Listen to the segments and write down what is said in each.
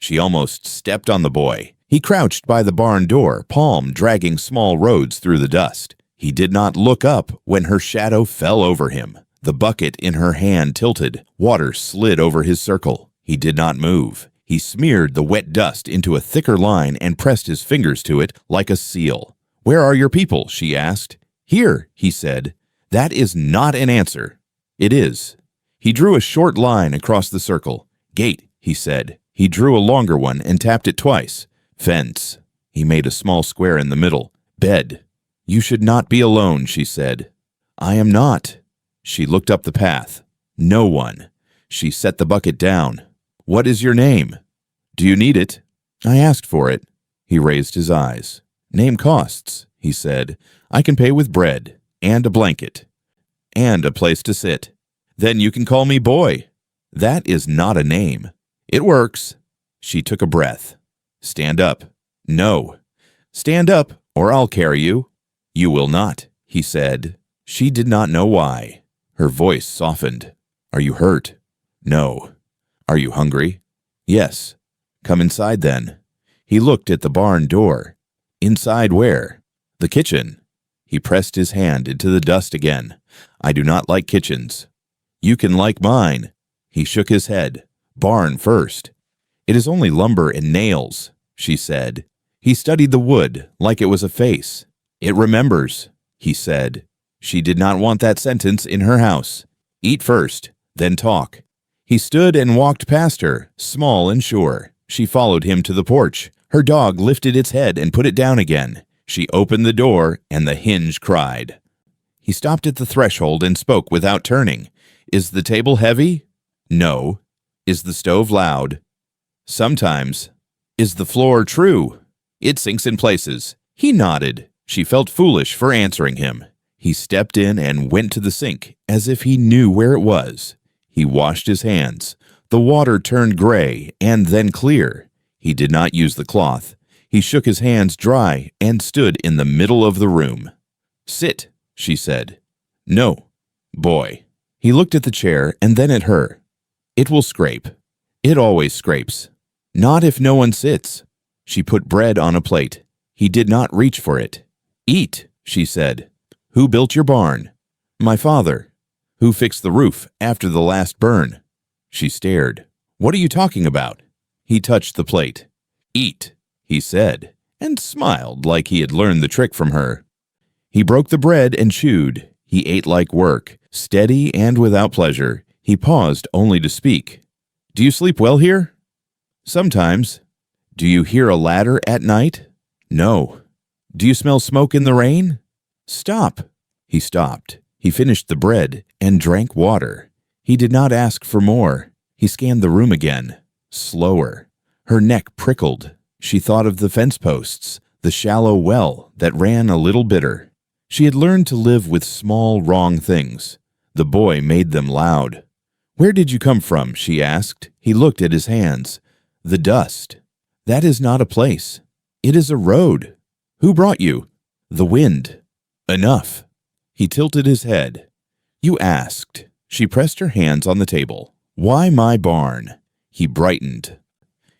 She almost stepped on the boy. He crouched by the barn door, palm dragging small roads through the dust. He did not look up when her shadow fell over him. The bucket in her hand tilted. Water slid over his circle. He did not move. He smeared the wet dust into a thicker line and pressed his fingers to it like a seal. "Where are your people?" she asked. "Here," he said. "That is not an answer." "It is." He drew a short line across the circle. "Gate," he said. He drew a longer one and tapped it twice. "Fence." He made a small square in the middle. "Bed." "You should not be alone," she said. "I am not." She looked up the path. No one. She set the bucket down. "What is your name?" "Do you need it?" "I asked for it." He raised his eyes. "Name costs," he said. "I can pay with bread, and a blanket, and a place to sit. Then you can call me Boy." "That is not a name." "It works." She took a breath. "Stand up." "No." "Stand up, or I'll carry you." "You will not," he said. She did not know why. Her voice softened. "Are you hurt?" "No." "Are you hungry?" "Yes." "Come inside then." He looked at the barn door. "Inside where?" "The kitchen." He pressed his hand into the dust again. "I do not like kitchens." "You can like mine." He shook his head. "Barn first." "It is only lumber and nails," she said. He studied the wood like it was a face. "It remembers," he said. She did not want that sentence in her house. "Eat first, then talk." He stood and walked past her, small and sure. She followed him to the porch. Her dog lifted its head and put it down again. She opened the door, and the hinge cried. He stopped at the threshold and spoke without turning. "Is the table heavy?" "No." "Is the stove loud?" "Sometimes." "Is the floor true?" "It sinks in places." He nodded. She felt foolish for answering him. He stepped in and went to the sink, as if he knew where it was. He washed his hands. The water turned gray and then clear. He did not use the cloth. He shook his hands dry and stood in the middle of the room. "Sit," she said. "No." "Boy." He looked at the chair and then at her. "It will scrape." "It always scrapes." "Not if no one sits." She put bread on a plate. He did not reach for it. "Eat," she said. "Who built your barn?" "My father." "Who fixed the roof after the last burn?" She stared. "What are you talking about?" He touched the plate. "Eat," he said, and smiled like he had learned the trick from her. He broke the bread and chewed. He ate like work, steady and without pleasure. He paused only to speak. "Do you sleep well here?" "Sometimes." "Do you hear a ladder at night?" "No." "Do you smell smoke in the rain?" "Stop." He stopped. He finished the bread and drank water. He did not ask for more. He scanned the room again, slower. Her neck prickled. She thought of the fence posts, the shallow well that ran a little bitter. She had learned to live with small, wrong things. The boy made them loud. "Where did you come from?" she asked. He looked at his hands. "The dust." "That is not a place. It is a road." "Who brought you?" "The wind." "Enough." He tilted his head. "You asked." She pressed her hands on the table. "Why my barn?" He brightened.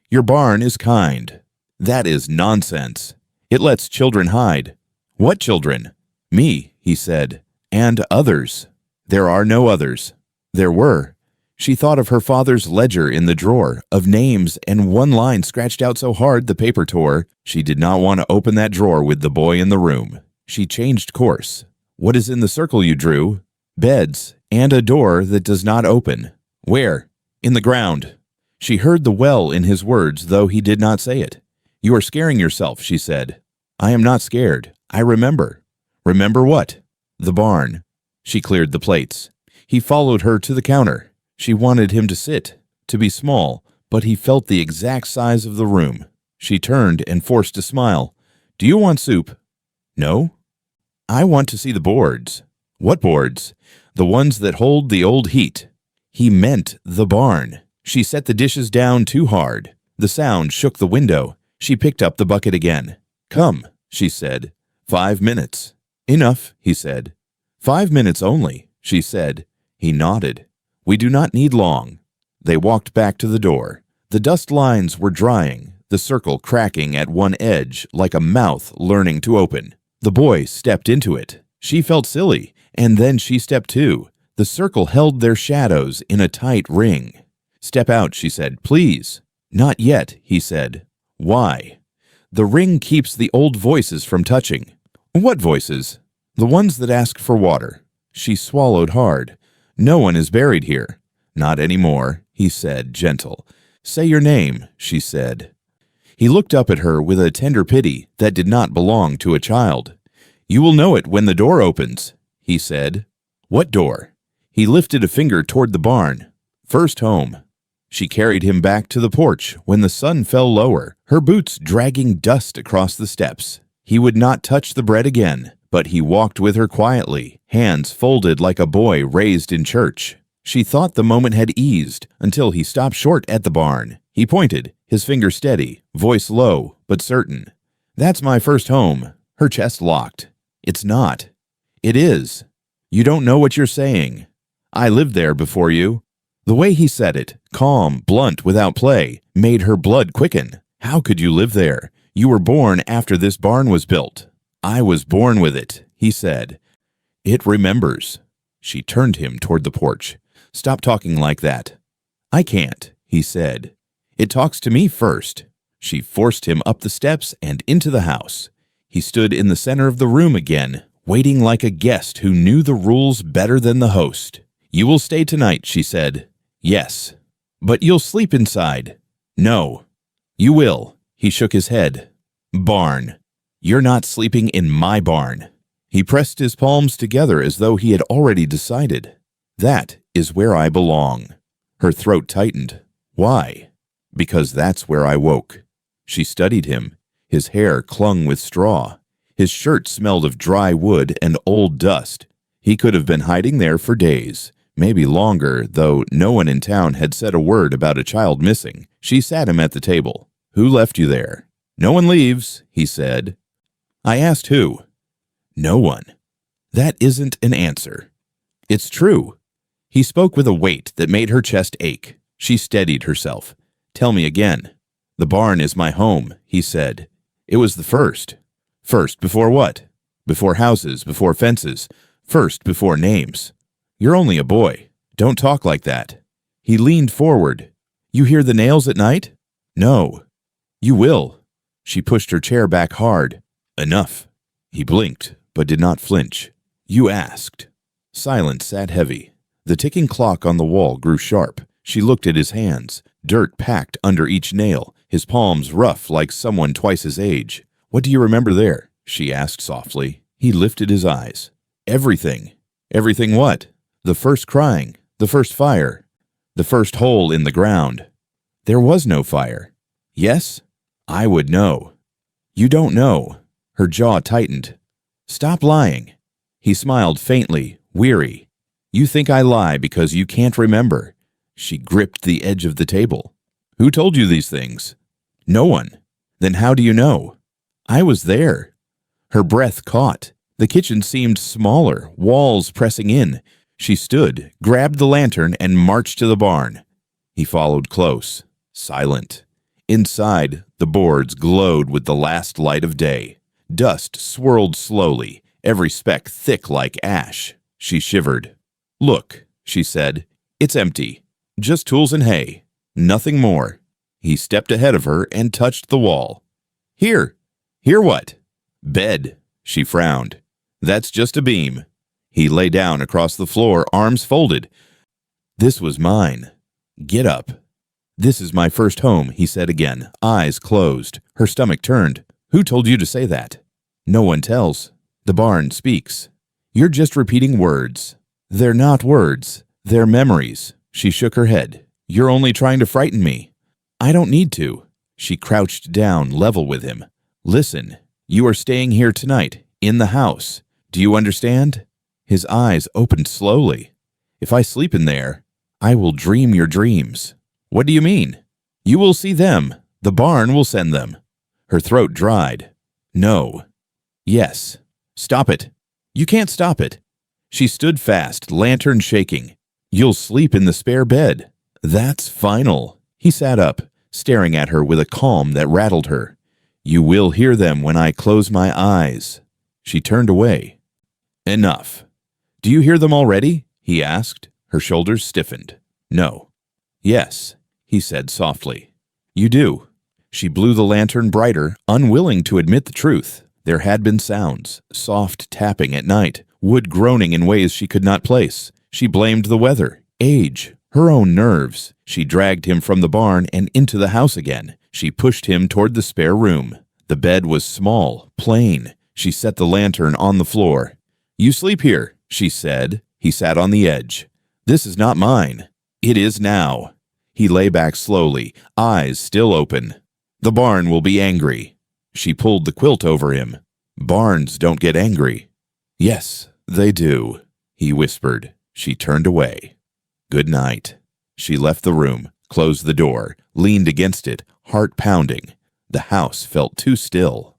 "Your barn is kind." "That is nonsense. It lets children hide." "What children?" "Me," he said. "And others." "There are no others." "There were." She thought of her father's ledger in the drawer, of names and one line scratched out so hard the paper tore. She did not want to open that drawer with the boy in the room. She changed course. "What is in the circle you drew?" "Beds, and a door that does not open." "Where?" "In the ground." She heard the well in his words, though he did not say it. "You are scaring yourself," she said. "I am not scared. I remember." "Remember what?" "The barn." She cleared the plates. He followed her to the counter. She wanted him to sit, to be small, but he felt the exact size of the room. She turned and forced a smile. "Do you want soup?" "No." "I want to see the boards." "What boards?" "The ones that hold the old heat." He meant the barn. She set the dishes down too hard. The sound shook the window. She picked up the bucket again. "Come," she said. 5 minutes. "Enough," he said. 5 minutes only, she said. He nodded. "We do not need long." They walked back to the door. The dust lines were drying, the circle cracking at one edge like a mouth learning to open. The boy stepped into it. She felt silly, and then she stepped too. The circle held their shadows in a tight ring. "Step out," she said, "please." "Not yet," he said. "Why?" "The ring keeps the old voices from touching." "What voices?" "The ones that ask for water." She swallowed hard. "No one is buried here." "Not anymore," he said, gentle. "Say your name," she said. He looked up at her with a tender pity that did not belong to a child. "You will know it when the door opens," he said. "What door?" He lifted a finger toward the barn. "First home." She carried him back to the porch when the sun fell lower, her boots dragging dust across the steps. He would not touch the bread again, but he walked with her quietly, hands folded like a boy raised in church. She thought the moment had eased until he stopped short at the barn. He pointed, his finger steady, voice low but certain. "That's my first home." Her chest locked. "It's not." "It is." "You don't know what you're saying." "I lived there before you." The way he said it, calm, blunt, without play, made her blood quicken. "How could you live there? You were born after this barn was built." "I was born with it," he said. "It remembers." She turned him toward the porch. "Stop talking like that." "I can't," he said. "It talks to me first." She forced him up the steps and into the house. He stood in the center of the room again, waiting like a guest who knew the rules better than the host. "You will stay tonight," she said. "Yes." "But you'll sleep inside." "No." "You will." He shook his head. "Barn." "You're not sleeping in my barn." He pressed his palms together as though he had already decided. "That is where I belong." Her throat tightened. "Why?" "Because that's where I woke." She studied him. His hair clung with straw. His shirt smelled of dry wood and old dust. He could have been hiding there for days, maybe longer, though no one in town had said a word about a child missing. She sat him at the table. "Who left you there?" "No one leaves," he said. "I asked who." "No one." "That isn't an answer." "It's true." He spoke with a weight that made her chest ache. She steadied herself. "Tell me again." "The barn is my home," he said. "It was the first." "First before what?" "Before houses, before fences. First before names." "You're only a boy. Don't talk like that." He leaned forward. "You hear the nails at night?" "No." "You will." She pushed her chair back hard. "Enough." He blinked, but did not flinch. "You asked." Silence sat heavy. The ticking clock on the wall grew sharp. She looked at his hands, dirt packed under each nail, his palms rough like someone twice his age. "What do you remember there?" she asked softly. He lifted his eyes. "Everything." "Everything what?" "The first crying, the first fire, the first hole in the ground." "There was no fire." "Yes?" "I would know." "You don't know." Her jaw tightened. "Stop lying." He smiled faintly, weary. "You think I lie because you can't remember." She gripped the edge of the table. "Who told you these things?" "No one." "Then how do you know?" "I was there." Her breath caught. The kitchen seemed smaller, walls pressing in. She stood, grabbed the lantern, and marched to the barn. He followed close, silent. Inside, the boards glowed with the last light of day. Dust swirled slowly, every speck thick like ash. She shivered. "Look," she said. "It's empty. Just tools and hay. Nothing more." He stepped ahead of her and touched the wall. "Here." "Here what?" "Bed." She frowned. "That's just a beam." He lay down across the floor, arms folded. "This was mine." "Get up." "This is my first home," he said again, eyes closed. Her stomach turned. "Who told you to say that?" "No one tells. The barn speaks." "You're just repeating words." "They're not words. They're memories." She shook her head. "You're only trying to frighten me." "I don't need to." She crouched down, level with him. "Listen, you are staying here tonight, in the house. Do you understand?" His eyes opened slowly. "If I sleep in there, I will dream your dreams." "What do you mean?" "You will see them. The barn will send them." Her throat dried. "No." "Yes." "Stop it." "You can't stop it." She stood fast, lantern shaking. "You'll sleep in the spare bed." "That's final." He sat up. staring at her with a calm that rattled her. "You will hear them when I close my eyes." She turned away. "Enough." "Do you hear them already?" he asked. Her shoulders stiffened. "No." "Yes," he said softly. "You do." She blew the lantern brighter, unwilling to admit the truth. There had been sounds, soft tapping at night, wood groaning in ways she could not place. She blamed the weather, age, her own nerves. She dragged him from the barn and into the house again. She pushed him toward the spare room. The bed was small, plain. She set the lantern on the floor. "You sleep here," she said. He sat on the edge. "This is not mine." "It is now." He lay back slowly, eyes still open. "The barn will be angry." She pulled the quilt over him. "Barns don't get angry." "Yes, they do," he whispered. She turned away. "Good night." She left the room, closed the door, leaned against it, heart pounding. The house felt too still.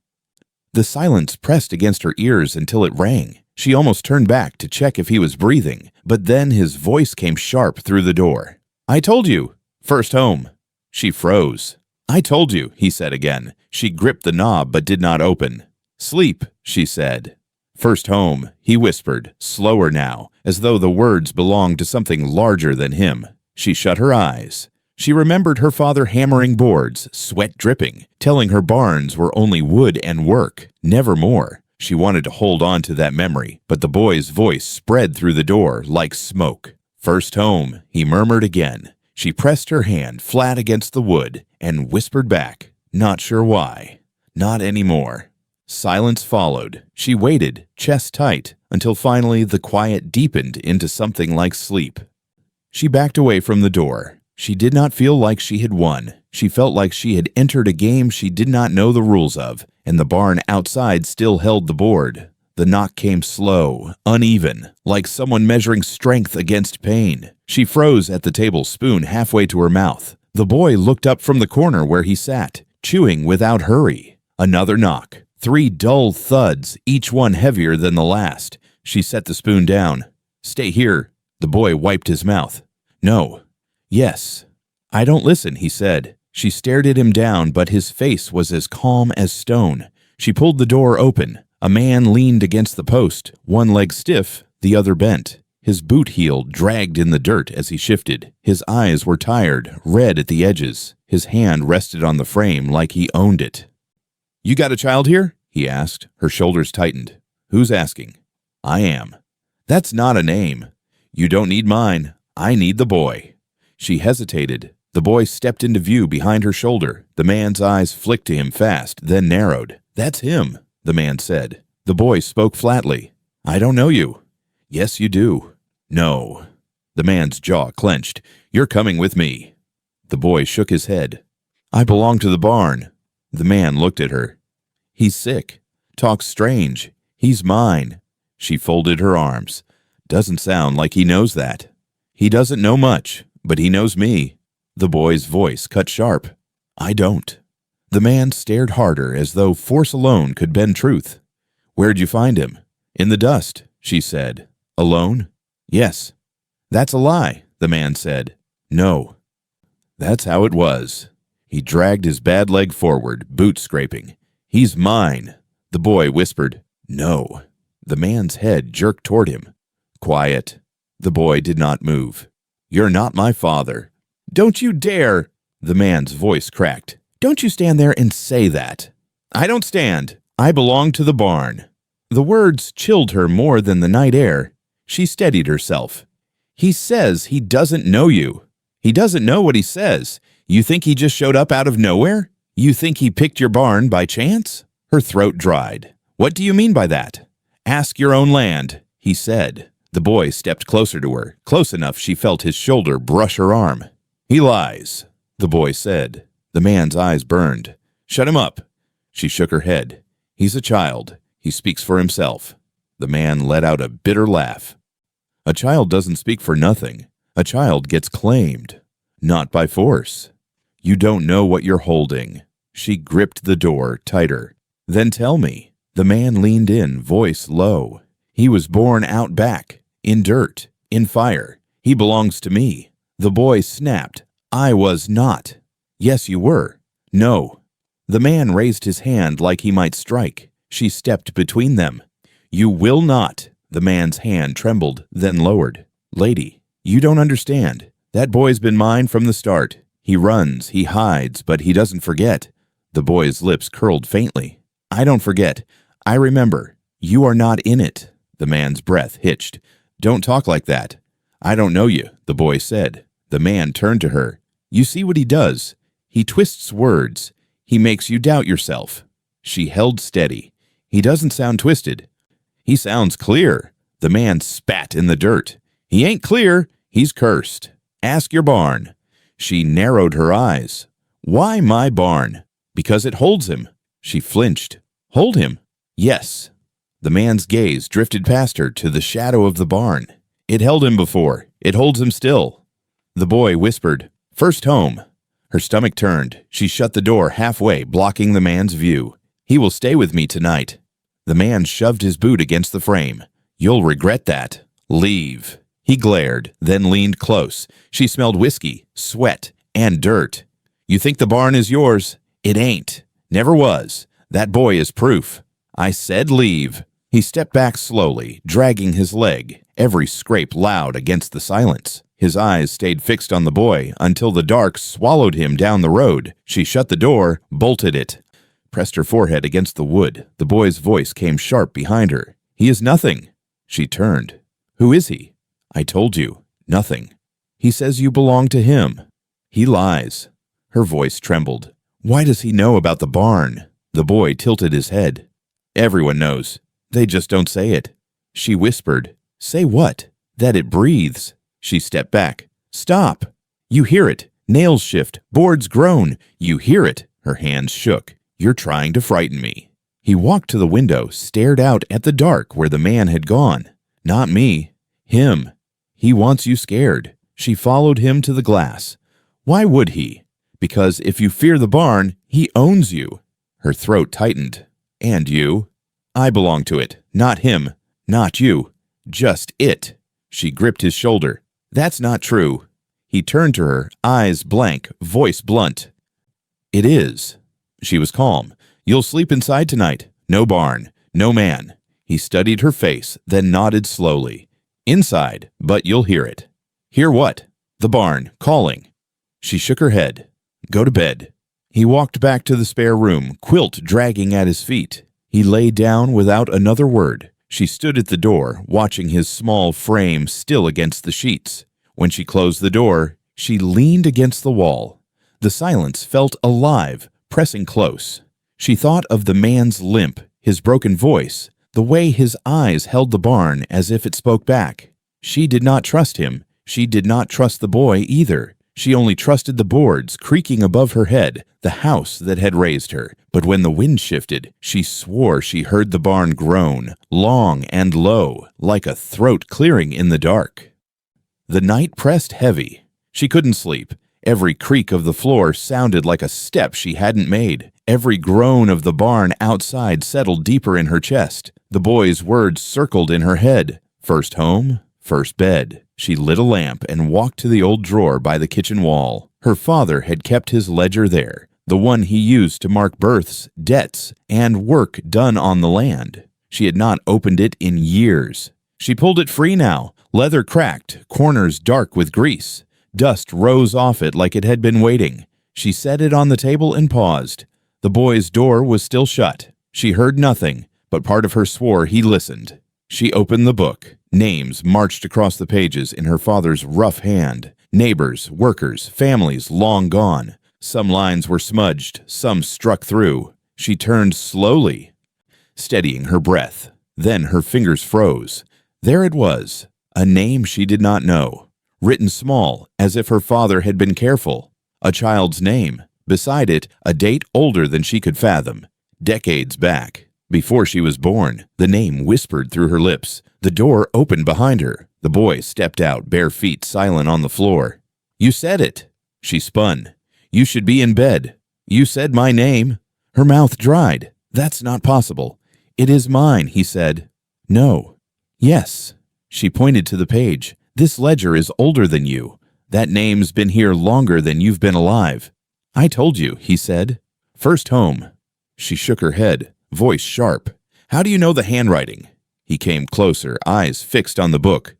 The silence pressed against her ears until it rang. She almost turned back to check if he was breathing, but then his voice came sharp through the door. "I told you. First home." She froze. "I told you," he said again. She gripped the knob but did not open. "Sleep," she said. "First home," he whispered, slower now, as though the words belonged to something larger than him. She shut her eyes. She remembered her father hammering boards, sweat dripping, telling her barns were only wood and work, never more. She wanted to hold on to that memory, but the boy's voice spread through the door like smoke. "First home," he murmured again. She pressed her hand flat against the wood and whispered back, not sure why. "Not anymore." Silence followed. She waited, chest tight, until finally the quiet deepened into something like sleep. She backed away from the door. She did not feel like she had won. She felt like she had entered a game she did not know the rules of, and the barn outside still held the board. The knock came slow, uneven, like someone measuring strength against pain. She froze at the table, spoon halfway to her mouth. The boy looked up from the corner where he sat, chewing without hurry. Another knock. 3 dull thuds, each one heavier than the last. She set the spoon down. "Stay here." The boy wiped his mouth. "No." "Yes." "I don't listen," he said. She stared at him down, but his face was as calm as stone. She pulled the door open. A man leaned against the post, one leg stiff, the other bent. His boot heel dragged in the dirt as he shifted. His eyes were tired, red at the edges. His hand rested on the frame like he owned it. "You got a child here?" he asked. Her shoulders tightened. "Who's asking?" "I am." "That's not a name." "You don't need mine. I need the boy." She hesitated. The boy stepped into view behind her shoulder. The man's eyes flicked to him fast, then narrowed. "That's him," the man said. The boy spoke flatly. "I don't know you." "Yes, you do." "No." The man's jaw clenched. "You're coming with me." The boy shook his head. "I belong to the barn." The man looked at her. "He's sick. Talks strange. He's mine." She folded her arms. "Doesn't sound like he knows that." "He doesn't know much, but he knows me." The boy's voice cut sharp. "I don't." The man stared harder, as though force alone could bend truth. "Where'd you find him?" "In the dust," she said. "Alone?" "Yes." "That's a lie," the man said. "No." "That's how it was." He dragged his bad leg forward, boot scraping. "He's mine." The boy whispered, "No." The man's head jerked toward him. "Quiet." The boy did not move. "You're not my father." "Don't you dare!" The man's voice cracked. "Don't you stand there and say that." "I don't stand. I belong to the barn." The words chilled her more than the night air. She steadied herself. "He says he doesn't know you." "He doesn't know what he says. You think he just showed up out of nowhere? You think he picked your barn by chance?" Her throat dried. "What do you mean by that?" "Ask your own land," he said. The boy stepped closer to her, close enough she felt his shoulder brush her arm. "He lies," the boy said. The man's eyes burned. "Shut him up." She shook her head. "He's a child. He speaks for himself." The man let out a bitter laugh. "A child doesn't speak for nothing. A child gets claimed. Not by force. You don't know what you're holding." She gripped the door tighter. "Then tell me." The man leaned in, voice low. "He was born out back, in dirt, in fire. He belongs to me." The boy snapped. "I was not." Yes, you were. No. The man raised his hand like he might strike. She stepped between them. You will not. The man's hand trembled, then lowered. Lady, you don't understand. That boy's been mine from the start. He runs, he hides, but he doesn't forget. The boy's lips curled faintly. I don't forget. I remember. You are not in it. The man's breath hitched. Don't talk like that. I don't know you, the boy said. The man turned to her. You see what he does? He twists words. He makes you doubt yourself. She held steady. He doesn't sound twisted. He sounds clear. The man spat in the dirt. He ain't clear. He's cursed. Ask your barn. She narrowed her eyes. Why my barn? Because it holds him. She flinched. Hold him? Yes. The man's gaze drifted past her to the shadow of the barn. It held him before. It holds him still. The boy whispered, First home. Her stomach turned. She shut the door halfway, blocking the man's view. He will stay with me tonight. The man shoved his boot against the frame. You'll regret that. Leave. He glared, then leaned close. She smelled whiskey, sweat, and dirt. You think the barn is yours? It ain't. Never was. That boy is proof. I said leave. He stepped back slowly, dragging his leg, every scrape loud against the silence. His eyes stayed fixed on the boy until the dark swallowed him down the road. She shut the door, bolted it, pressed her forehead against the wood. The boy's voice came sharp behind her. He is nothing. She turned. Who is he? I told you. Nothing. He says you belong to him. He lies. Her voice trembled. Why does he know about the barn? The boy tilted his head. Everyone knows. They just don't say it. She whispered. Say what? That it breathes. She stepped back. Stop. You hear it. Nails shift. Boards groan. You hear it. Her hands shook. You're trying to frighten me. He walked to the window, stared out at the dark where the man had gone. Not me. Him. He wants you scared. She followed him to the glass. Why would he? Because if you fear the barn, he owns you. Her throat tightened. And you? I belong to it. Not him. Not you. Just it. She gripped his shoulder. That's not true. He turned to her, eyes blank, voice blunt. It is. She was calm. You'll sleep inside tonight. No barn. No man. He studied her face, then nodded slowly. Inside, but you'll hear it. Hear what? The barn, calling. She shook her head. Go to bed. He walked back to the spare room, quilt dragging at his feet. He lay down without another word. She stood at the door, watching his small frame still against the sheets. When she closed the door, she leaned against the wall. The silence felt alive, pressing close. She thought of the man's limp, his broken voice, the way his eyes held the barn as if it spoke back. She did not trust him. She did not trust the boy either. She only trusted the boards creaking above her head, the house that had raised her. But when the wind shifted, she swore she heard the barn groan, long and low, like a throat clearing in the dark. The night pressed heavy. She couldn't sleep. Every creak of the floor sounded like a step she hadn't made. Every groan of the barn outside settled deeper in her chest. The boy's words circled in her head. First home, first bed. She lit a lamp and walked to the old drawer by the kitchen wall. Her father had kept his ledger there, the one he used to mark births, debts, and work done on the land. She had not opened it in years. She pulled it free now, leather cracked, corners dark with grease. Dust rose off it like it had been waiting. She set it on the table and paused. The boy's door was still shut. She heard nothing, but part of her swore he listened. She opened the book. Names marched across the pages in her father's rough hand. Neighbors, workers, families long gone. Some lines were smudged, some struck through. She turned slowly, steadying her breath. Then her fingers froze. There it was, a name she did not know, written small, as if her father had been careful. A child's name. Beside it, a date older than she could fathom. Decades back. Before she was born, the name whispered through her lips. The door opened behind her. The boy stepped out, bare feet silent on the floor. You said it. She spun. You should be in bed. You said my name. Her mouth dried. That's not possible. It is mine, he said. No. Yes. She pointed to the page. This ledger is older than you. That name's been here longer than you've been alive. I told you, he said. First home. She shook her head, voice sharp. How do you know the handwriting? He came closer, eyes fixed on the book.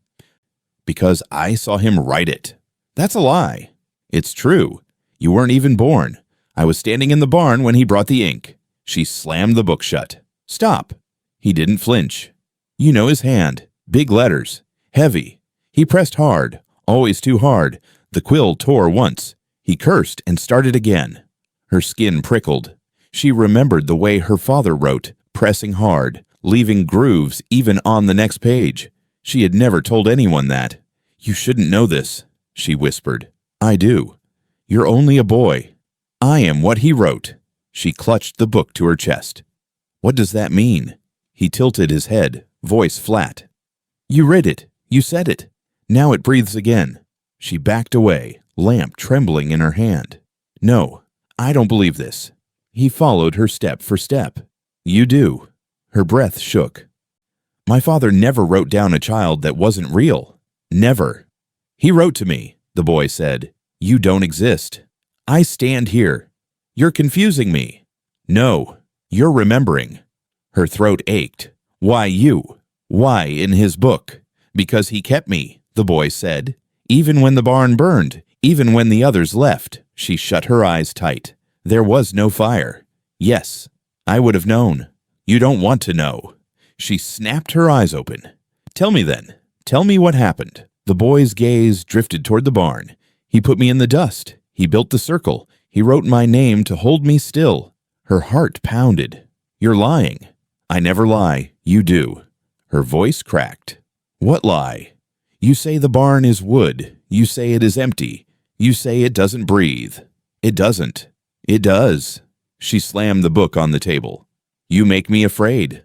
Because I saw him write it. That's a lie. It's true. You weren't even born. I was standing in the barn when he brought the ink. She slammed the book shut. Stop. He didn't flinch. You know his hand. Big letters. Heavy. He pressed hard. Always too hard. The quill tore once. He cursed and started again. Her skin prickled. She remembered the way her father wrote, pressing hard, leaving grooves even on the next page. She had never told anyone that. You shouldn't know this, she whispered. I do. You're only a boy. I am what he wrote. She clutched the book to her chest. What does that mean? He tilted his head, voice flat. You read it. You said it. Now it breathes again. She backed away, lamp trembling in her hand. No, I don't believe this. He followed her step for step. You do. Her breath shook. My father never wrote down a child that wasn't real. Never. He wrote to me, the boy said. You don't exist. I stand here. You're confusing me. No, you're remembering. Her throat ached. Why you? Why in his book? Because he kept me, the boy said. Even when the barn burned, even when the others left, she shut her eyes tight. There was no fire. Yes, I would have known. You don't want to know. She snapped her eyes open. Tell me then. Tell me what happened. The boy's gaze drifted toward the barn. He put me in the dust. He built the circle. He wrote my name to hold me still. Her heart pounded. You're lying. I never lie. You do. Her voice cracked. What lie? You say the barn is wood. You say it is empty. You say it doesn't breathe. It doesn't. It does. She slammed the book on the table. You make me afraid.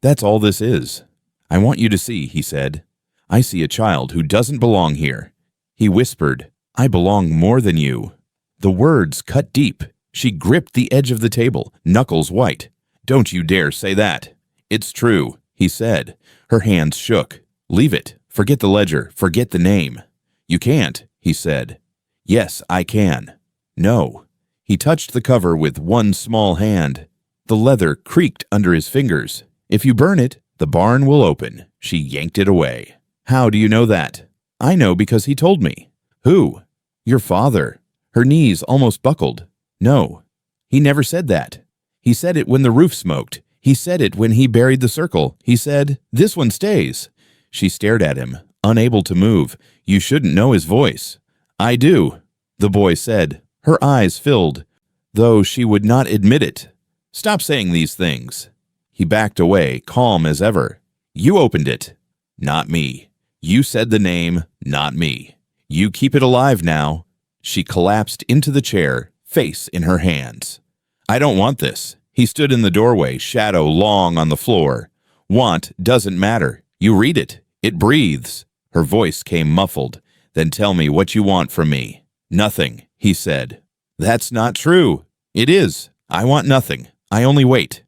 That's all this is. I want you to see, he said. I see a child who doesn't belong here. He whispered, I belong more than you. The words cut deep. She gripped the edge of the table, knuckles white. Don't you dare say that. It's true, he said. Her hands shook. Leave it. Forget the ledger. Forget the name. You can't, he said. Yes, I can. No. He touched the cover with one small hand. The leather creaked under his fingers. If you burn it, the barn will open. She yanked it away. How do you know that? I know because he told me. Who? Your father. Her knees almost buckled. No, he never said that. He said it when the roof smoked. He said it when he buried the circle. He said, this one stays. She stared at him, unable to move. You shouldn't know his voice. I do, the boy said. Her eyes filled, though she would not admit it. Stop saying these things. He backed away, calm as ever. You opened it. Not me. You said the name, not me. You keep it alive now. She collapsed into the chair, face in her hands. I don't want this. He stood in the doorway, shadow long on the floor. Want doesn't matter. You read it. It breathes. Her voice came muffled. Then tell me what you want from me. Nothing, he said. That's not true. It is. I want nothing. I only wait.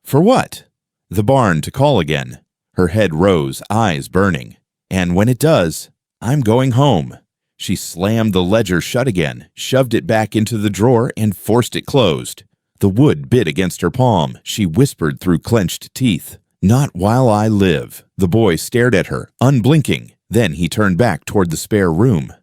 For what? The barn to call again. Her head rose, eyes burning. And when it does, I'm going home. She slammed the ledger shut again, shoved it back into the drawer, and forced it closed. The wood bit against her palm. She whispered through clenched teeth. Not while I live. The boy stared at her, unblinking. Then he turned back toward the spare room.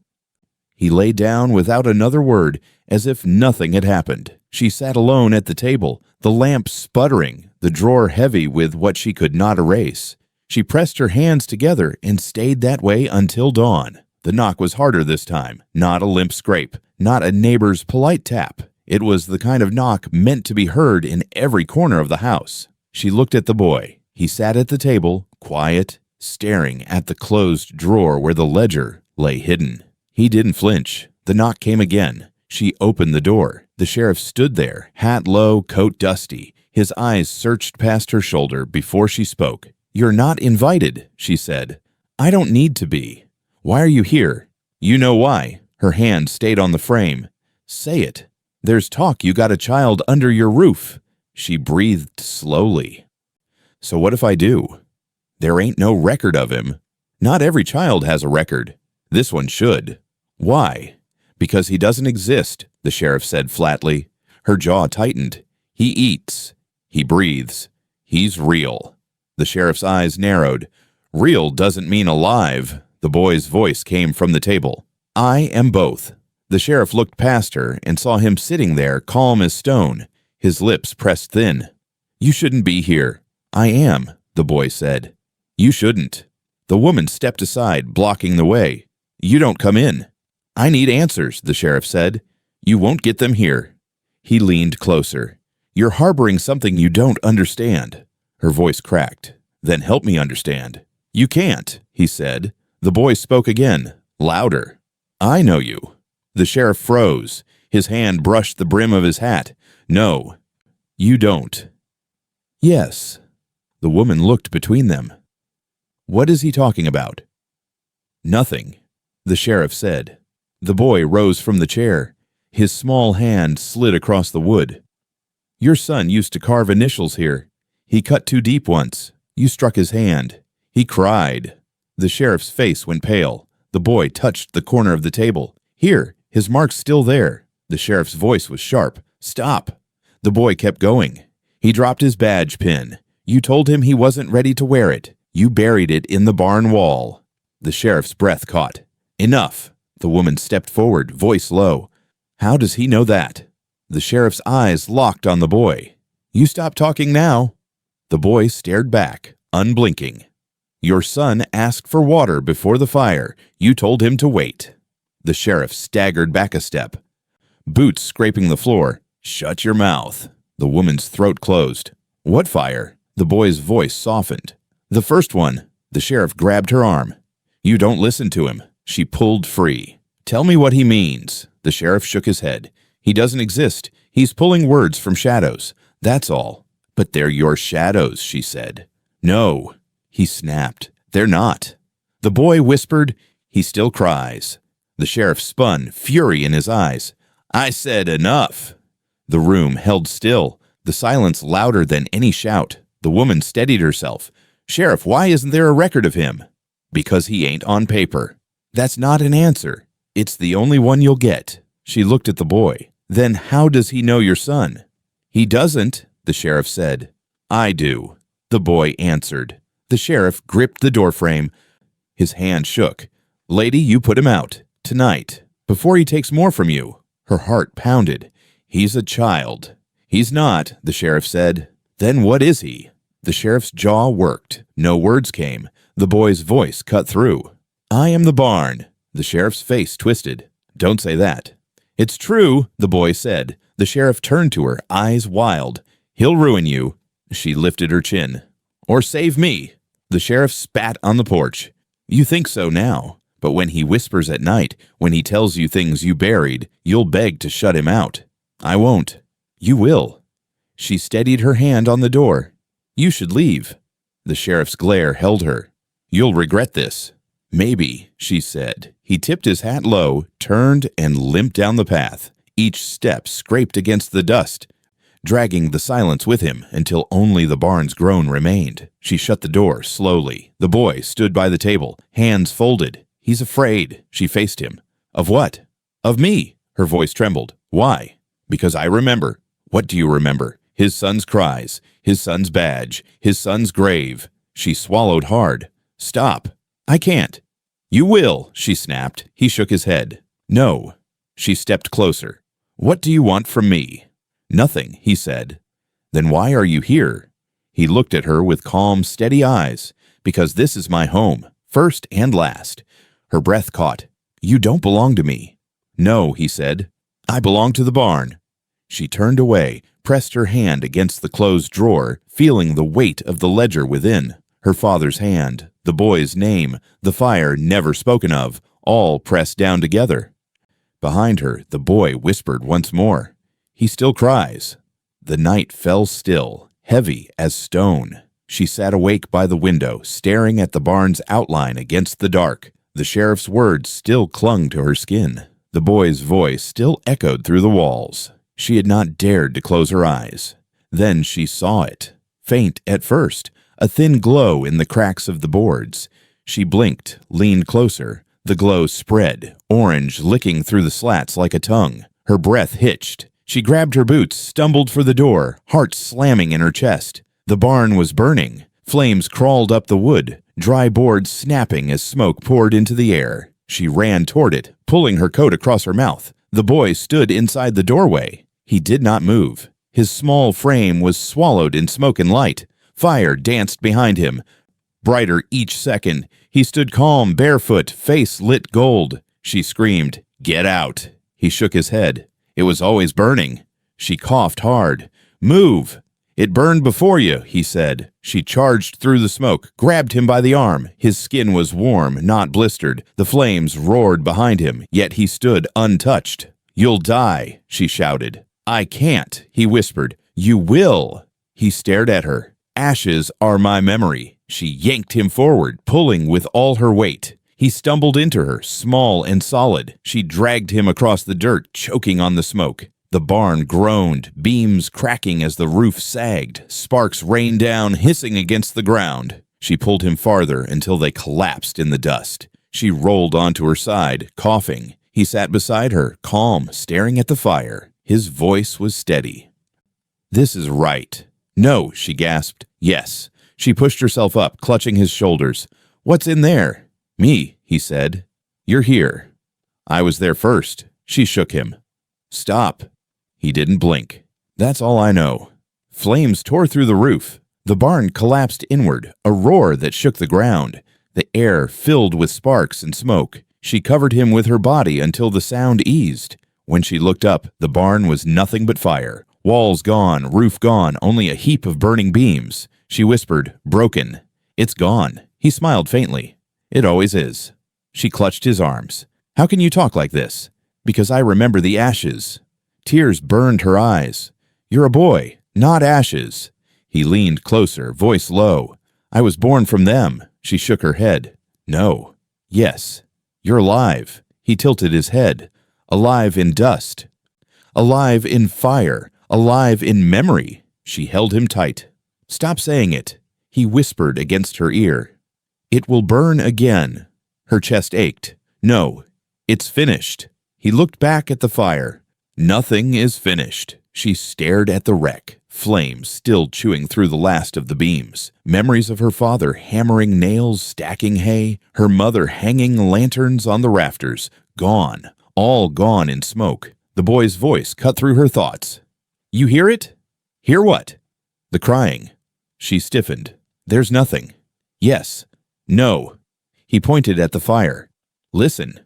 He lay down without another word, as if nothing had happened. She sat alone at the table, the lamp sputtering, the drawer heavy with what she could not erase. She pressed her hands together and stayed that way until dawn. The knock was harder this time, not a limp scrape, not a neighbor's polite tap. It was the kind of knock meant to be heard in every corner of the house. She looked at the boy. He sat at the table, quiet, staring at the closed drawer where the ledger lay hidden. He didn't flinch. The knock came again. She opened the door. The sheriff stood there, hat low, coat dusty. His eyes searched past her shoulder before she spoke. You're not invited, she said. I don't need to be. Why are you here? You know why. Her hand stayed on the frame. Say it. There's talk you got a child under your roof. She breathed slowly. So what if I do? There ain't no record of him. Not every child has a record. This one should. Why? Because he doesn't exist, the sheriff said flatly. Her jaw tightened. He eats. He breathes. He's real. The sheriff's eyes narrowed. Real doesn't mean alive. The boy's voice came from the table. I am both. The sheriff looked past her and saw him sitting there, calm as stone, his lips pressed thin. You shouldn't be here. I am, the boy said. You shouldn't. The woman stepped aside, blocking the way. You don't come in. I need answers, the sheriff said. You won't get them here. He leaned closer. You're harboring something you don't understand. Her voice cracked. Then help me understand. You can't, he said. The boy spoke again, louder. I know you. The sheriff froze. His hand brushed the brim of his hat. No, you don't. Yes. The woman looked between them. What is he talking about? Nothing, the sheriff said. The boy rose from the chair. His small hand slid across the wood. Your son used to carve initials here. He cut too deep once. You struck his hand. He cried. The sheriff's face went pale. The boy touched the corner of the table. Here, his mark's still there. The sheriff's voice was sharp. Stop. The boy kept going. He dropped his badge pin. You told him he wasn't ready to wear it. You buried it in the barn wall. The sheriff's breath caught. Enough. The woman stepped forward, voice low. How does he know that? The sheriff's eyes locked on the boy. You stop talking now. The boy stared back, unblinking. Your son asked for water before the fire. You told him to wait. The sheriff staggered back a step. Boots scraping the floor. Shut your mouth. The woman's throat closed. What fire? The boy's voice softened. The first one. The sheriff grabbed her arm. You don't listen to him. She pulled free. Tell me what he means. The sheriff shook his head. He doesn't exist. He's pulling words from shadows. That's all. But they're your shadows, she said. No. He snapped. They're not. The boy whispered. He still cries. The sheriff spun, fury in his eyes. I said enough. The room held still, the silence louder than any shout. The woman steadied herself. Sheriff, why isn't there a record of him? Because he ain't on paper. That's not an answer. It's the only one you'll get. She looked at the boy. Then how does he know your son? He doesn't, the sheriff said. I do, the boy answered. The sheriff gripped the doorframe. His hand shook. Lady, you put him out. Tonight. Before he takes more from you. Her heart pounded. He's a child. He's not, the sheriff said. Then what is he? The sheriff's jaw worked. No words came. The boy's voice cut through. I am the barn. The sheriff's face twisted. Don't say that. It's true, the boy said. The sheriff turned to her, eyes wild. He'll ruin you. She lifted her chin. Or save me. The sheriff spat on the porch. You think so now. But when he whispers at night, when he tells you things you buried, you'll beg to shut him out. I won't. You will. She steadied her hand on the door. You should leave. The sheriff's glare held her. You'll regret this. Maybe, she said. He tipped his hat low, turned, and limped down the path. Each step scraped against the dust, dragging the silence with him until only the barn's groan remained. She shut the door slowly. The boy stood by the table, hands folded. He's afraid. She faced him. Of what? Of me. Her voice trembled. Why? Because I remember. What do you remember? His son's cries, his son's badge, his son's grave. She swallowed hard. Stop. I can't. You will, she snapped. He shook his head. No. She stepped closer. What do you want from me? Nothing, he said. Then why are you here? He looked at her with calm, steady eyes. Because this is my home, first and last. Her breath caught. You don't belong to me. No, he said. I belong to the barn. She turned away, pressed her hand against the closed drawer, feeling the weight of the ledger within. Her father's hand, the boy's name, the fire never spoken of, all pressed down together. Behind her, the boy whispered once more. He still cries. The night fell still, heavy as stone. She sat awake by the window, staring at the barn's outline against the dark. The sheriff's words still clung to her skin. The boy's voice still echoed through the walls. She had not dared to close her eyes. Then she saw it. Faint at first, a thin glow in the cracks of the boards. She blinked, leaned closer. The glow spread, orange licking through the slats like a tongue. Her breath hitched. She grabbed her boots, stumbled for the door, heart slamming in her chest. The barn was burning. Flames crawled up the wood, dry boards snapping as smoke poured into the air. She ran toward it, pulling her coat across her mouth. The boy stood inside the doorway. He did not move. His small frame was swallowed in smoke and light. Fire danced behind him, brighter each second. He stood calm, barefoot, face lit gold. She screamed, "Get out!" He shook his head. It was always burning. She coughed hard. "Move! It burned before you," he said. She charged through the smoke, grabbed him by the arm. His skin was warm, not blistered. The flames roared behind him, yet he stood untouched. "You'll die," she shouted. "I can't," he whispered. "You will." He stared at her. "Ashes are my memory." She yanked him forward, pulling with all her weight. He stumbled into her, small and solid. She dragged him across the dirt, choking on the smoke. The barn groaned, beams cracking as the roof sagged. Sparks rained down, hissing against the ground. She pulled him farther until they collapsed in the dust. She rolled onto her side, coughing. He sat beside her, calm, staring at the fire. His voice was steady. "This is right." "No," she gasped. "Yes." She pushed herself up, clutching his shoulders. "What's in there?" "Me," he said. "You're here." "I was there first." She shook him. "Stop." He didn't blink. "That's all I know." Flames tore through the roof. The barn collapsed inward, a roar that shook the ground. The air filled with sparks and smoke. She covered him with her body until the sound eased. When she looked up, the barn was nothing but fire. Walls gone, roof gone, only a heap of burning beams. She whispered, "Broken." "It's gone." He smiled faintly. "It always is." She clutched his arms. "How can you talk like this?" "Because I remember the ashes." Tears burned her eyes. "You're a boy, not ashes." He leaned closer, voice low. "I was born from them." She shook her head. "No." "Yes. You're alive." He tilted his head. "Alive in dust. Alive in fire. Alive in memory." She held him tight. "Stop saying it." He whispered against her ear. "It will burn again." Her chest ached. "No, it's finished." He looked back at the fire. "Nothing is finished." She stared at the wreck, flames still chewing through the last of the beams. Memories of her father hammering nails, stacking hay, her mother hanging lanterns on the rafters. Gone, all gone in smoke. The boy's voice cut through her thoughts. "You hear it?" "Hear what?" "The crying." She stiffened. "There's nothing." "Yes." "No." He pointed at the fire. "Listen."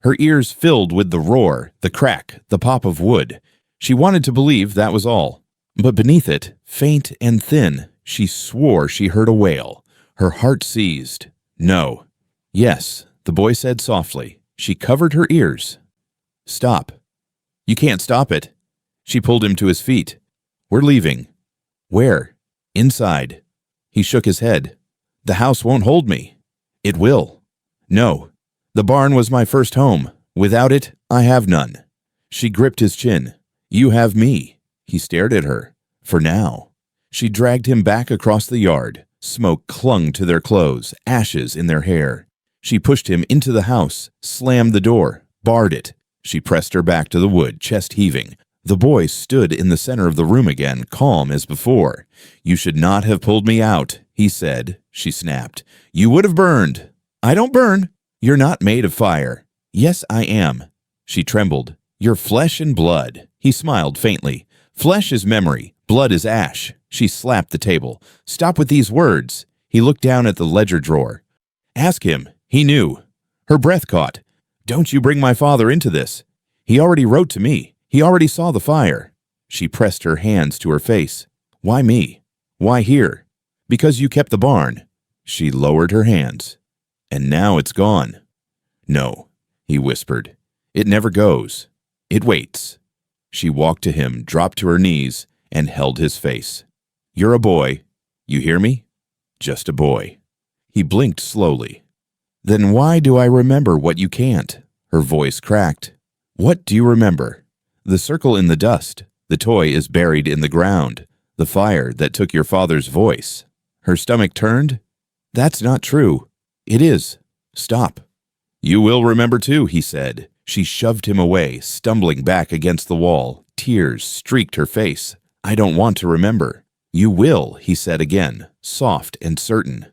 Her ears filled with the roar, the crack, the pop of wood. She wanted to believe that was all. But beneath it, faint and thin, she swore she heard a wail. Her heart seized. "No." "Yes," the boy said softly. She covered her ears. "Stop." "You can't stop it." She pulled him to his feet. "We're leaving." "Where?" "Inside." He shook his head. "The house won't hold me." "It will." "No. The barn was my first home. Without it, I have none." She gripped his chin. "You have me." He stared at her. "For now." She dragged him back across the yard. Smoke clung to their clothes, ashes in their hair. She pushed him into the house, slammed the door, barred it. She pressed her back to the wood, chest heaving. The boy stood in the center of the room again, calm as before. "You should not have pulled me out," he said. She snapped. "You would have burned." "I don't burn." "You're not made of fire." "Yes, I am." She trembled. "You're flesh and blood." He smiled faintly. "Flesh is memory. Blood is ash." She slapped the table. "Stop with these words." He looked down at the ledger drawer. "Ask him. He knew." Her breath caught. "Don't you bring my father into this. He already wrote to me. He already saw the fire." She pressed her hands to her face. "Why me? Why here?" "Because you kept the barn." She lowered her hands. "And now it's gone." "No," he whispered. "It never goes. It waits." She walked to him, dropped to her knees, and held his face. "You're a boy. You hear me? Just a boy." He blinked slowly. "Then why do I remember what you can't?" Her voice cracked. "What do you remember?" "The circle in the dust. The toy is buried in the ground. The fire that took your father's voice." Her stomach turned. "That's not true." "It is. Stop." You will remember too, he said. She shoved him away, stumbling back against the wall. Tears streaked her face. I don't want to remember. You will, he said again, soft and certain.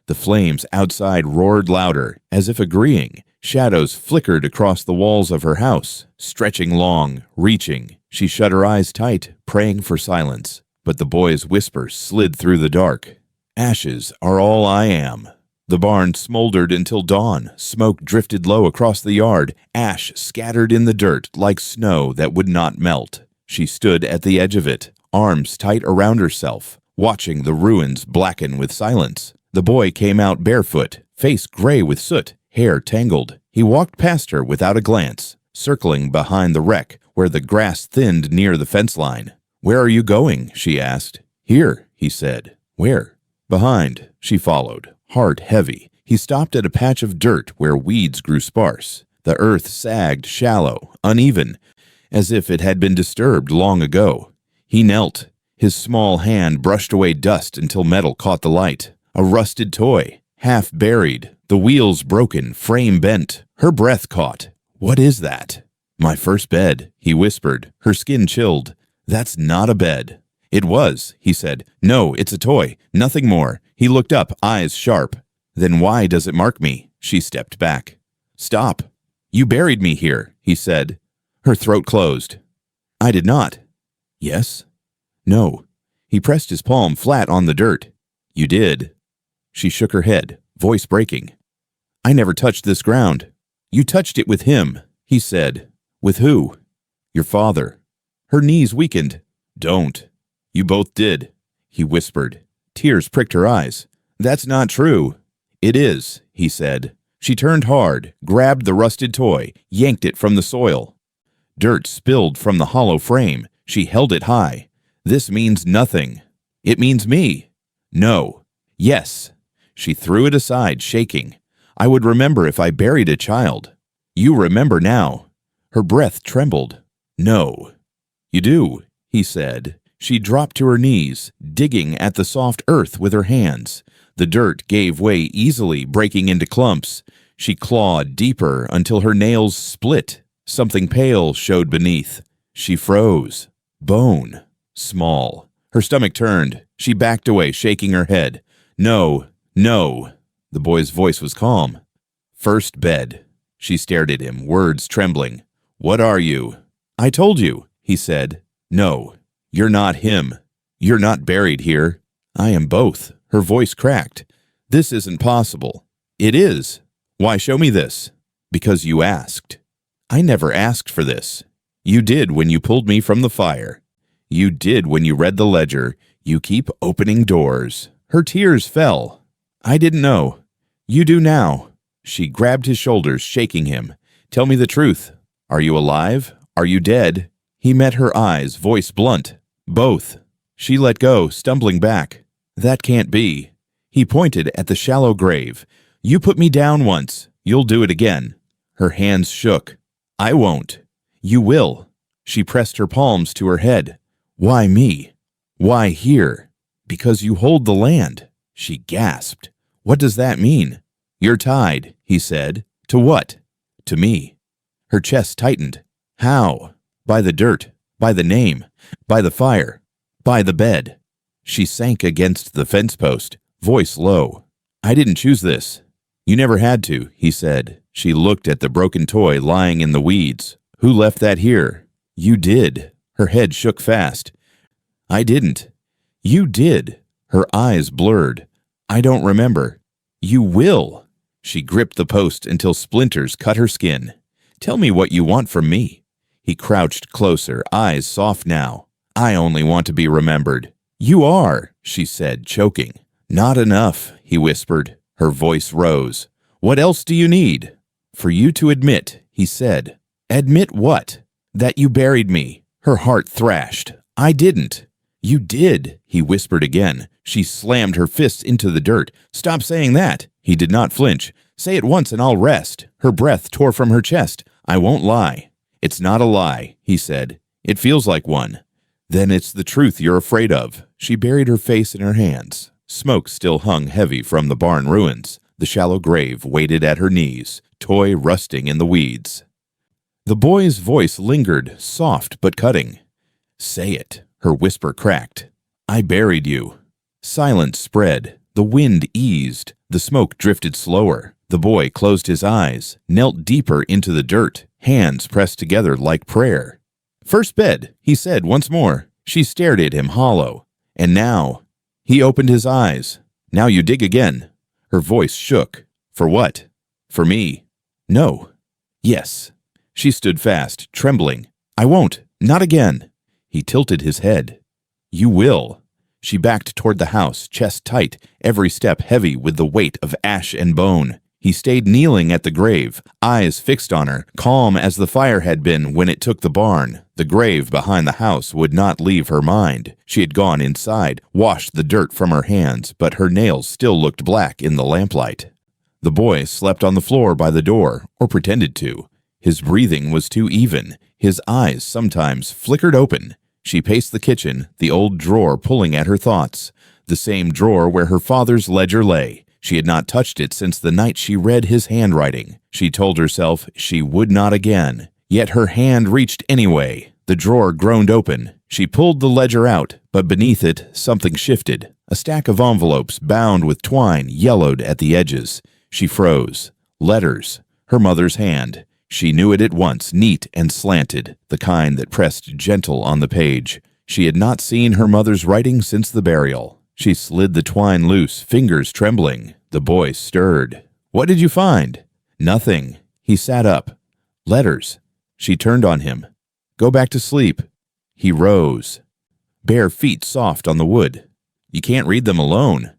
The flames outside roared louder, as if agreeing. Shadows flickered across the walls of her house, stretching long, reaching. She shut her eyes tight, praying for silence. But the boy's whisper slid through the dark. Ashes are all I am. The barn smoldered until dawn. Smoke drifted low across the yard, ash scattered in the dirt like snow that would not melt. She stood at the edge of it, arms tight around herself, watching the ruins blacken with silence. The boy came out barefoot, face gray with soot, hair tangled. He walked past her without a glance, circling behind the wreck where the grass thinned near the fence line. Where are you going? She asked. Here, he said. Where? Behind. She followed, heart heavy. He stopped at a patch of dirt where weeds grew sparse. The earth sagged shallow, uneven, as if it had been disturbed long ago. He knelt. His small hand brushed away dust until metal caught the light. A rusted toy, half buried, the wheels broken, frame bent. Her breath caught. What is that? My first bed, he whispered, her skin chilled. That's not a bed. It was, he said. No, it's a toy, nothing more. He looked up, eyes sharp. Then why does it mark me? She stepped back. Stop. You buried me here, he said. Her throat closed. I did not. Yes? No. He pressed his palm flat on the dirt. You did. She shook her head, voice breaking. I never touched this ground. You touched it with him, he said. With who? Your father. Her knees weakened. Don't. You both did, he whispered. Tears pricked her eyes. That's not true. It is, he said. She turned hard, grabbed the rusted toy, yanked it from the soil. Dirt spilled from the hollow frame. She held it high. This means nothing. It means me. No. Yes. She threw it aside, shaking. I would remember if I buried a child. You remember now. Her breath trembled. No. You do, he said. She dropped to her knees, digging at the soft earth with her hands. The dirt gave way easily, breaking into clumps. She clawed deeper until her nails split. Something pale showed beneath. She froze. Bone. Small. Her stomach turned. She backed away, shaking her head. No, no. The boy's voice was calm. First bed. She stared at him, words trembling. What are you? I told you, he said. No, you're not him. You're not buried here. I am both. Her voice cracked. This isn't possible. It is. Why show me this? Because you asked. I never asked for this. You did when you pulled me from the fire. You did when you read the ledger. You keep opening doors. Her tears fell. I didn't know. You do now. She grabbed his shoulders, shaking him. Tell me the truth. Are you alive? Are you dead? He met her eyes, voice blunt. Both. She let go, stumbling back. That can't be. He pointed at the shallow grave. You put me down once. You'll do it again. Her hands shook. I won't. You will. She pressed her palms to her head. Why me? Why here? Because you hold the land. She gasped. What does that mean? You're tied, he said. To what? To me. Her chest tightened. How? By the dirt, by the name, by the fire, by the bed. She sank against the fence post, voice low. I didn't choose this. You never had to, he said. She looked at the broken toy lying in the weeds. Who left that here? You did. Her head shook fast. I didn't. You did. Her eyes blurred. I don't remember. You will. She gripped the post until splinters cut her skin. Tell me what you want from me. He crouched closer, eyes soft now. I only want to be remembered. You are, she said, choking. Not enough, he whispered. Her voice rose. What else do you need? For you to admit, he said. Admit what? That you buried me. Her heart thrashed. I didn't. You did, he whispered again. She slammed her fists into the dirt. Stop saying that. He did not flinch. Say it once and I'll rest. Her breath tore from her chest. I won't lie. It's not a lie, he said. It feels like one. Then it's the truth you're afraid of. She buried her face in her hands. Smoke still hung heavy from the barn ruins. The shallow grave waited at her knees, toy rusting in the weeds. The boy's voice lingered, soft but cutting. "Say it," her whisper cracked. "I buried you." Silence spread. The wind eased. The smoke drifted slower. The boy closed his eyes, knelt deeper into the dirt, hands pressed together like prayer. "First bed," he said once more. She stared at him hollow. "And now?" He opened his eyes. "Now you dig again." Her voice shook. "For what? For me?" "No." "Yes." She stood fast, trembling. "I won't. Not again." He tilted his head. "You will." She backed toward the house, chest tight, every step heavy with the weight of ash and bone. He stayed kneeling at the grave, eyes fixed on her, calm as the fire had been when it took the barn. The grave behind the house would not leave her mind. She had gone inside, washed the dirt from her hands, but her nails still looked black in the lamplight. The boy slept on the floor by the door, or pretended to. His breathing was too even. His eyes sometimes flickered open. She paced the kitchen, the old drawer pulling at her thoughts. The same drawer where her father's ledger lay. She had not touched it since the night she read his handwriting. She told herself she would not again. Yet her hand reached anyway. The drawer groaned open. She pulled the ledger out, but beneath it something shifted. A stack of envelopes bound with twine yellowed at the edges. She froze. Letters. Her mother's hand. She knew it at once, neat and slanted, the kind that pressed gentle on the page. She had not seen her mother's writing since the burial. She slid the twine loose, fingers trembling. The boy stirred. "What did you find?" "Nothing." He sat up. "Letters." She turned on him. "Go back to sleep." He rose. Bare feet soft on the wood. "You can't read them alone."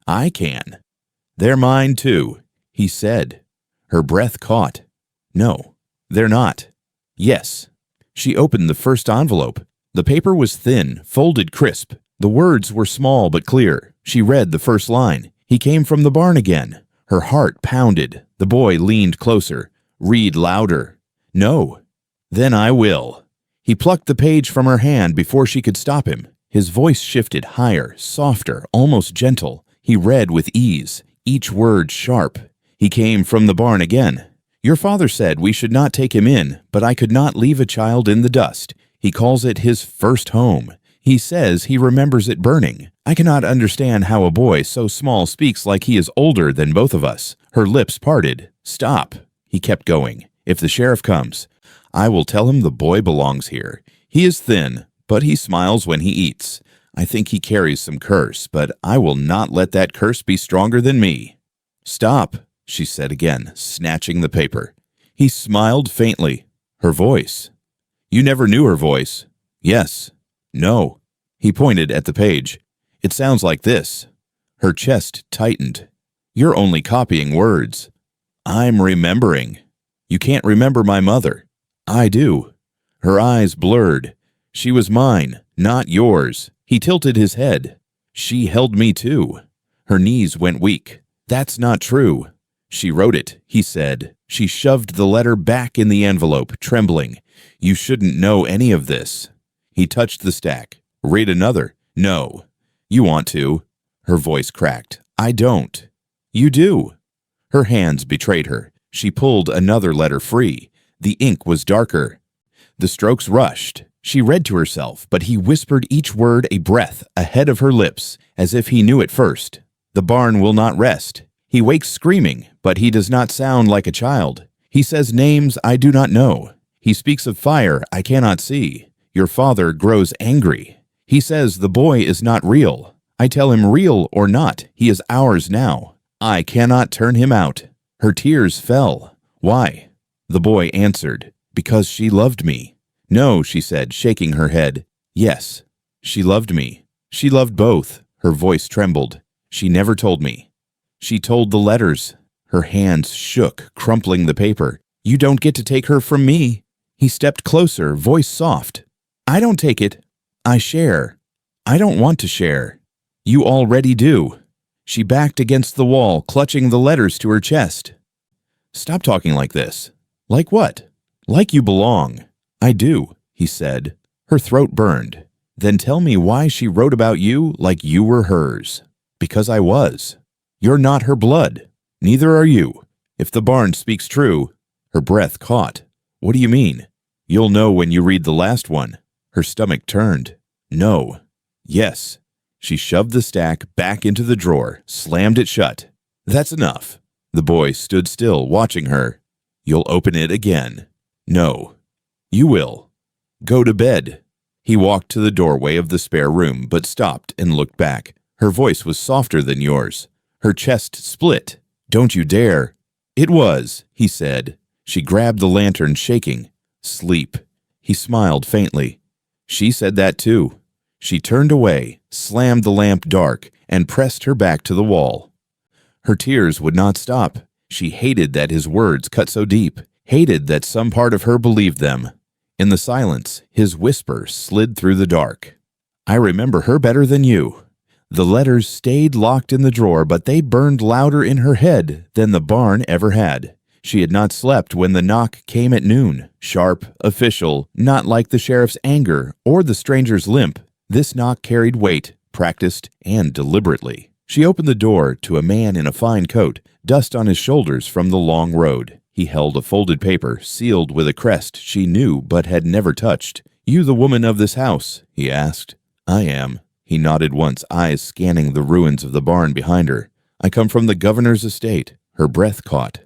"I can." "They're mine too," he said. Her breath caught. "No, they're not." "Yes." She opened the first envelope. The paper was thin, folded crisp. The words were small but clear. She read the first line. "He came from the barn again." Her heart pounded. The boy leaned closer. "Read louder." "No." "Then I will." He plucked the page from her hand before she could stop him. His voice shifted higher, softer, almost gentle. He read with ease, each word sharp. "He came from the barn again. Your father said we should not take him in, but I could not leave a child in the dust. He calls it his first home. He says he remembers it burning. I cannot understand how a boy so small speaks like he is older than both of us." Her lips parted. "Stop." He kept going. "If the sheriff comes, I will tell him the boy belongs here. He is thin, but he smiles when he eats. I think he carries some curse, but I will not let that curse be stronger than me." "Stop," she said again, snatching the paper. He smiled faintly. Her voice. "You never knew her voice." "Yes." "No." He pointed at the page. "It sounds like this." Her chest tightened. "You're only copying words." "I'm remembering." "You can't remember my mother." "I do." Her eyes blurred. "She was mine, not yours." He tilted his head. "She held me too." Her knees went weak. "That's not true." "She wrote it," he said. She shoved the letter back in the envelope, trembling. "You shouldn't know any of this." He touched the stack. "Read another." "No." "You want to." Her voice cracked. "I don't." "You do." Her hands betrayed her. She pulled another letter free. The ink was darker. The strokes rushed. She read to herself, but he whispered each word a breath ahead of her lips, as if he knew it first. "The barn will not rest. He wakes screaming, but he does not sound like a child. He says names I do not know. He speaks of fire I cannot see. Your father grows angry. He says the boy is not real. I tell him real or not, he is ours now. I cannot turn him out." Her tears fell. "Why?" The boy answered, "Because she loved me." "No," she said, shaking her head. "Yes, she loved me. She loved both." Her voice trembled. "She never told me." "She told the letters." Her hands shook, crumpling the paper. "You don't get to take her from me." He stepped closer, voice soft. "I don't take it. I share." "I don't want to share." "You already do." She backed against the wall, clutching the letters to her chest. "Stop talking like this." "Like what?" "Like you belong." "I do," he said. Her throat burned. "Then tell me why she wrote about you like you were hers." "Because I was." "You're not her blood. Neither are you. If the barn speaks true, her breath caught. What do you mean? You'll know when you read the last one. Her stomach turned. No. Yes. She shoved the stack back into the drawer, slammed it shut. That's enough. The boy stood still, watching her. You'll open it again. No. You will. Go to bed. He walked to the doorway of the spare room, but stopped and looked back. Her voice was softer than yours. Her chest split. Don't you dare. It was, he said. She grabbed the lantern, shaking. Sleep. He smiled faintly. She said that too. She turned away, slammed the lamp dark, and pressed her back to the wall. Her tears would not stop. She hated that his words cut so deep, hated that some part of her believed them. In the silence, his whisper slid through the dark. I remember her better than you. The letters stayed locked in the drawer, but they burned louder in her head than the barn ever had. She had not slept when the knock came at noon. Sharp, official, not like the sheriff's anger or the stranger's limp. This knock carried weight, practiced, and deliberately. She opened the door to a man in a fine coat, dust on his shoulders from the long road. He held a folded paper, sealed with a crest she knew but had never touched. You the woman of this house? He asked. I am. He nodded once, eyes scanning the ruins of the barn behind her. I come from the governor's estate. Her breath caught.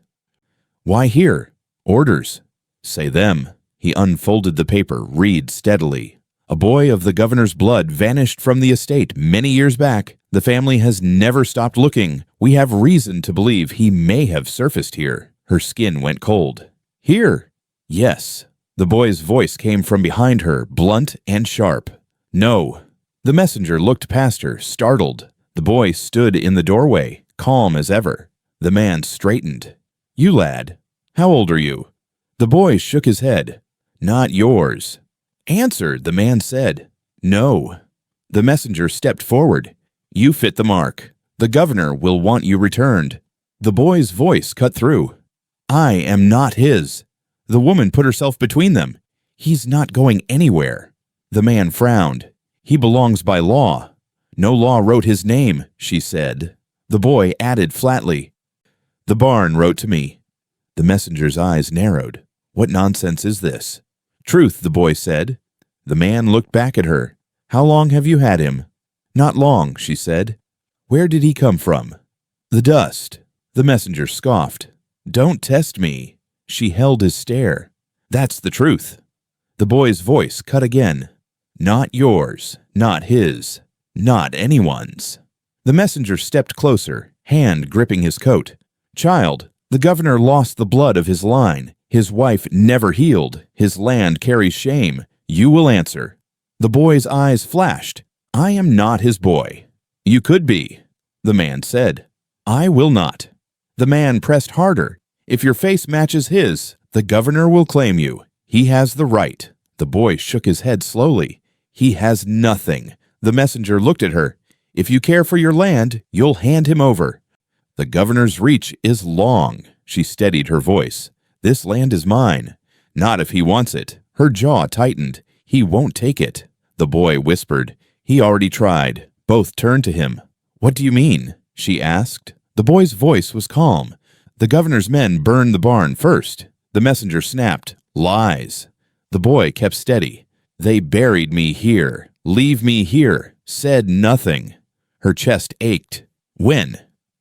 Why here? Orders. Say them. He unfolded the paper, read steadily. A boy of the governor's blood vanished from the estate many years back. The family has never stopped looking. We have reason to believe he may have surfaced here. Her skin went cold. Here? Yes. The boy's voice came from behind her, blunt and sharp. No. The messenger looked past her, startled. The boy stood in the doorway, calm as ever. The man straightened. You lad, how old are you? The boy shook his head. Not yours. Answer, the man said. No. The messenger stepped forward. You fit the mark. The governor will want you returned. The boy's voice cut through. I am not his. The woman put herself between them. He's not going anywhere. The man frowned. He belongs by law. No law wrote his name, she said. The boy added flatly. The barn wrote to me. The messenger's eyes narrowed. What nonsense is this? Truth, the boy said. The man looked back at her. How long have you had him? Not long, she said. Where did he come from? The dust. The messenger scoffed. Don't test me. She held his stare. That's the truth. The boy's voice cut again. Not yours, not his, not anyone's. The messenger stepped closer, hand gripping his coat. Child, the governor lost the blood of his line. His wife never healed. His land carries shame. You will answer. The boy's eyes flashed. I am not his boy. You could be, the man said. I will not. The man pressed harder. If your face matches his, the governor will claim you. He has the right. The boy shook his head slowly. He has nothing. The messenger looked at her. If you care for your land, you'll hand him over. The governor's reach is long. She steadied her voice. This land is mine. Not if he wants it. Her jaw tightened. He won't take it. The boy whispered. He already tried. Both turned to him. What do you mean? She asked. The boy's voice was calm. The governor's men burned the barn first. The messenger snapped. Lies. The boy kept steady. They buried me here. Leave me here. Said nothing. Her chest ached. When?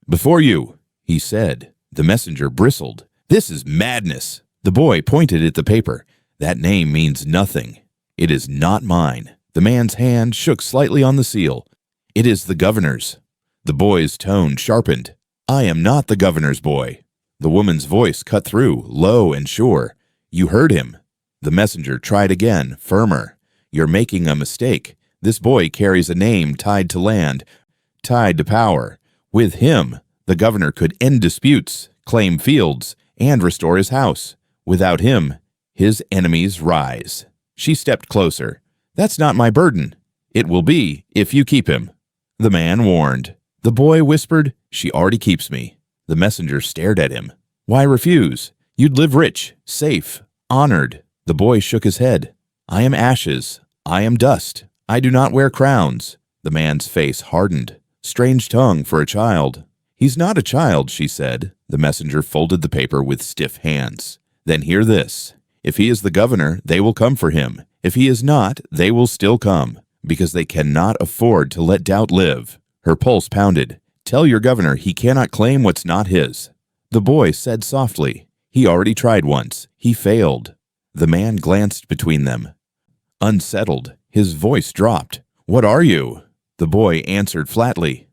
Before you, he said. The messenger bristled. This is madness. The boy pointed at the paper. That name means nothing. It is not mine. The man's hand shook slightly on the seal. It is the governor's. The boy's tone sharpened. I am not the governor's boy. The woman's voice cut through, low and sure. You heard him. The messenger tried again, firmer. You're making a mistake. This boy carries a name tied to land, tied to power. With him, the governor could end disputes, claim fields, and restore his house. Without him, his enemies rise. She stepped closer. That's not my burden. It will be if you keep him. The man warned. The boy whispered, She already keeps me. The messenger stared at him. Why refuse? You'd live rich, safe, honored. The boy shook his head. I am ashes. I am dust. I do not wear crowns. The man's face hardened. Strange tongue for a child. "He's not a child," she said. The messenger folded the paper with stiff hands. "Then hear this. If he is the governor, they will come for him. If he is not, they will still come, because they cannot afford to let doubt live." Her pulse pounded. "Tell your governor he cannot claim what's not his." The boy said softly, "He already tried once. He failed." The man glanced between them. Unsettled, his voice dropped. "What are you?" The boy answered flatly,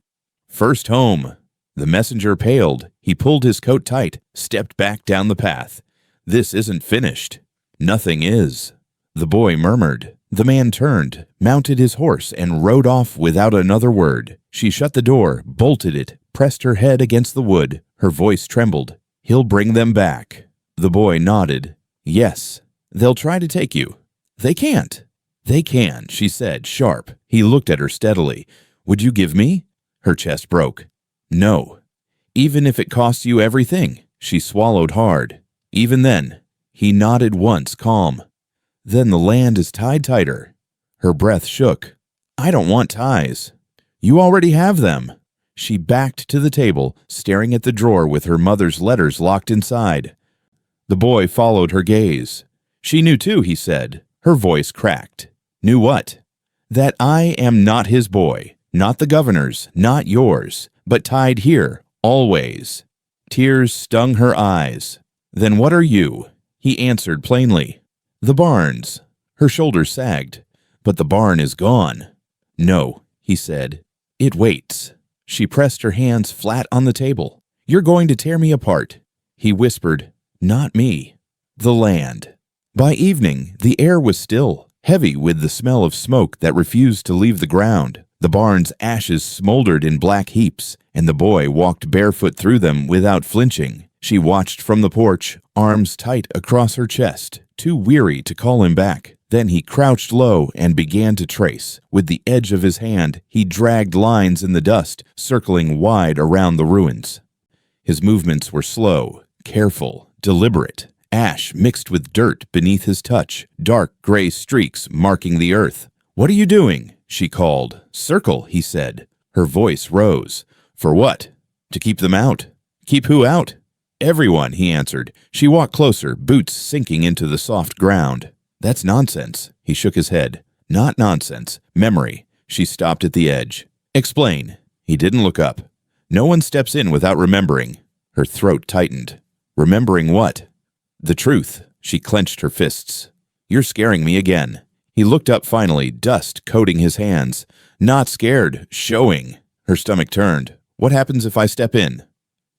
"First home." The messenger paled. He pulled his coat tight, stepped back down the path. "This isn't finished." "Nothing is." The boy murmured. The man turned, mounted his horse, and rode off without another word. She shut the door, bolted it, pressed her head against the wood. Her voice trembled. "He'll bring them back." The boy nodded. "Yes. They'll try to take you." "They can't." "They can," she said, sharp. He looked at her steadily. "Would you give me?" Her chest broke. "No." "Even if it costs you everything?" She swallowed hard. "Even then." He nodded once, calm. "Then the land is tied tighter." Her breath shook. "I don't want ties." "You already have them." She backed to the table, staring at the drawer with her mother's letters locked inside. The boy followed her gaze. "She knew too," he said. Her voice cracked. "Knew what?" "That I am not his boy, not the governor's, not yours, but tied here, always." Tears stung her eyes. "Then what are you?" He answered plainly. "The barns." Her shoulders sagged. "But the barn is gone." "No," he said. "It waits." She pressed her hands flat on the table. "You're going to tear me apart." He whispered, "Not me. The land." By evening, the air was still, heavy with the smell of smoke that refused to leave the ground. The barn's ashes smoldered in black heaps, and the boy walked barefoot through them without flinching. She watched from the porch, arms tight across her chest, too weary to call him back. Then he crouched low and began to trace. With the edge of his hand, he dragged lines in the dust, circling wide around the ruins. His movements were slow, careful, deliberate. Ash mixed with dirt beneath his touch, dark gray streaks marking the earth. "What are you doing?" she called. "Circle," he said. Her voice rose. "For what?" "To keep them out." "Keep who out?" "Everyone," he answered. She walked closer, boots sinking into the soft ground. "That's nonsense." He shook his head. "Not nonsense. Memory." She stopped at the edge. "Explain." He didn't look up. "No one steps in without remembering." Her throat tightened. "Remembering what?" "The truth." She clenched her fists. "You're scaring me again." He looked up finally, dust coating his hands. "Not scared. Showing." Her stomach turned. "What happens if I step in?"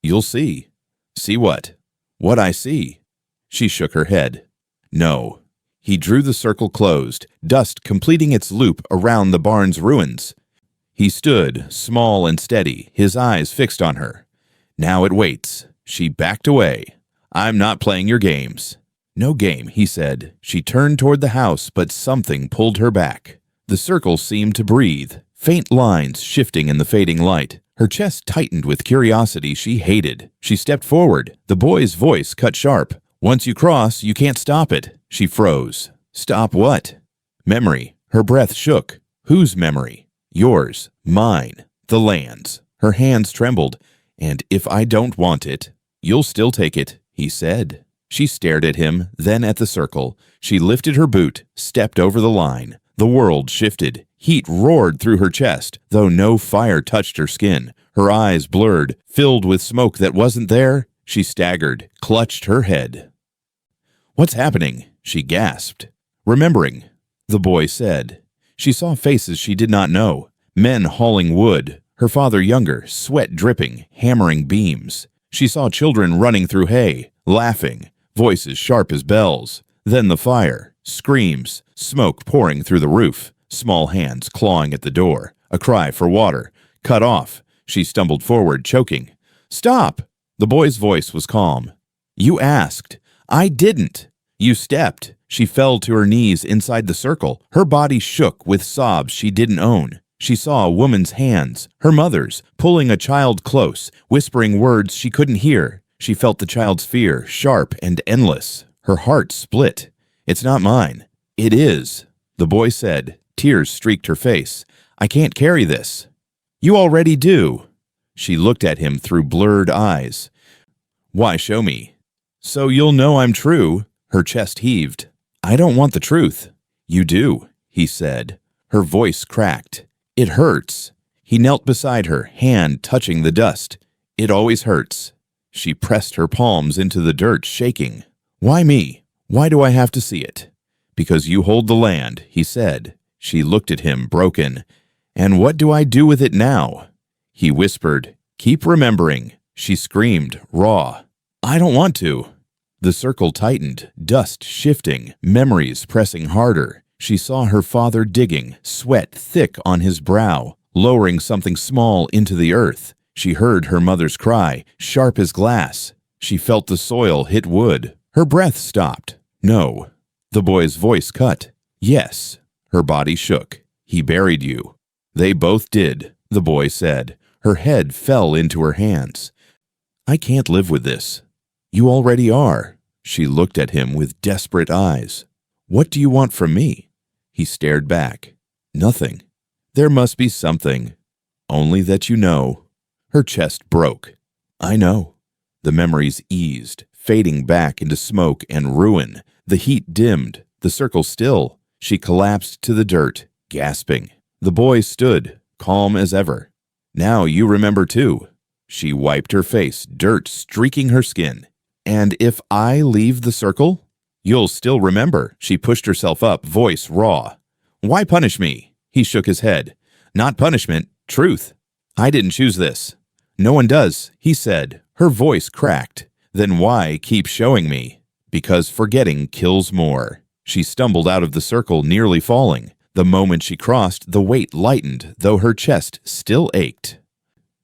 "You'll see." "See what?" "What I see." She shook her head. "No." He drew the circle closed, dust completing its loop around the barn's ruins. He stood, small and steady, his eyes fixed on her. "Now it waits." She backed away. "I'm not playing your games." "No game," he said. She turned toward the house, but something pulled her back. The circle seemed to breathe, faint lines shifting in the fading light. Her chest tightened with curiosity she hated. She stepped forward. The boy's voice cut sharp. "Once you cross, you can't stop it." She froze. "Stop what?" "Memory." Her breath shook. "Whose memory?" "Yours. Mine. The land's." Her hands trembled. "And if I don't want it?" "You'll still take it," he said. She stared at him, then at the circle. She lifted her boot, stepped over the line. The world shifted. Heat roared through her chest, though no fire touched her skin. Her eyes blurred, filled with smoke that wasn't there. She staggered, clutched her head. "What's happening?" she gasped. "Remembering," the boy said. She saw faces she did not know, men hauling wood, her father younger, sweat dripping, hammering beams. She saw children running through hay, laughing, voices sharp as bells. Then the fire, screams, smoke pouring through the roof, small hands clawing at the door, a cry for water, cut off. She stumbled forward, choking. "Stop!" The boy's voice was calm. "You asked." "I didn't." "You stepped." She fell to her knees inside the circle. Her body shook with sobs she didn't own. She saw a woman's hands, her mother's, pulling a child close, whispering words she couldn't hear. She felt the child's fear, sharp and endless. Her heart split. "It's not mine." "It is," the boy said. Tears streaked her face. "I can't carry this." "You already do." She looked at him through blurred eyes. Why show me? So you'll know I'm true. Her chest heaved. I don't want the truth. You do, he said. Her voice cracked. It hurts. He knelt beside her, hand touching the dust. It always hurts. She pressed her palms into the dirt, shaking. Why me? Why do I have to see it? Because you hold the land, he said. She looked at him, broken. And what do I do with it now? He whispered, keep remembering. She screamed, raw. I don't want to. The circle tightened, dust shifting, memories pressing harder. She saw her father digging, sweat thick on his brow, lowering something small into the earth. She heard her mother's cry, sharp as glass. She felt the soil hit wood. Her breath stopped. No. The boy's voice cut. Yes. Her body shook. He buried you. They both did, the boy said. Her head fell into her hands. I can't live with this. You already are. She looked at him with desperate eyes. What do you want from me? He stared back. Nothing. There must be something. Only that you know. Her chest broke. I know. The memories eased, fading back into smoke and ruin. The heat dimmed, the circle still. She collapsed to the dirt, gasping. The boy stood, calm as ever. Now you remember too. She wiped her face, dirt streaking her skin. And if I leave the circle? You'll still remember. She pushed herself up, voice raw. Why punish me? He shook his head. Not punishment, truth. I didn't choose this. No one does, he said. Her voice cracked. Then why keep showing me? Because forgetting kills more. She stumbled out of the circle, nearly falling. The moment she crossed, the weight lightened, though her chest still ached.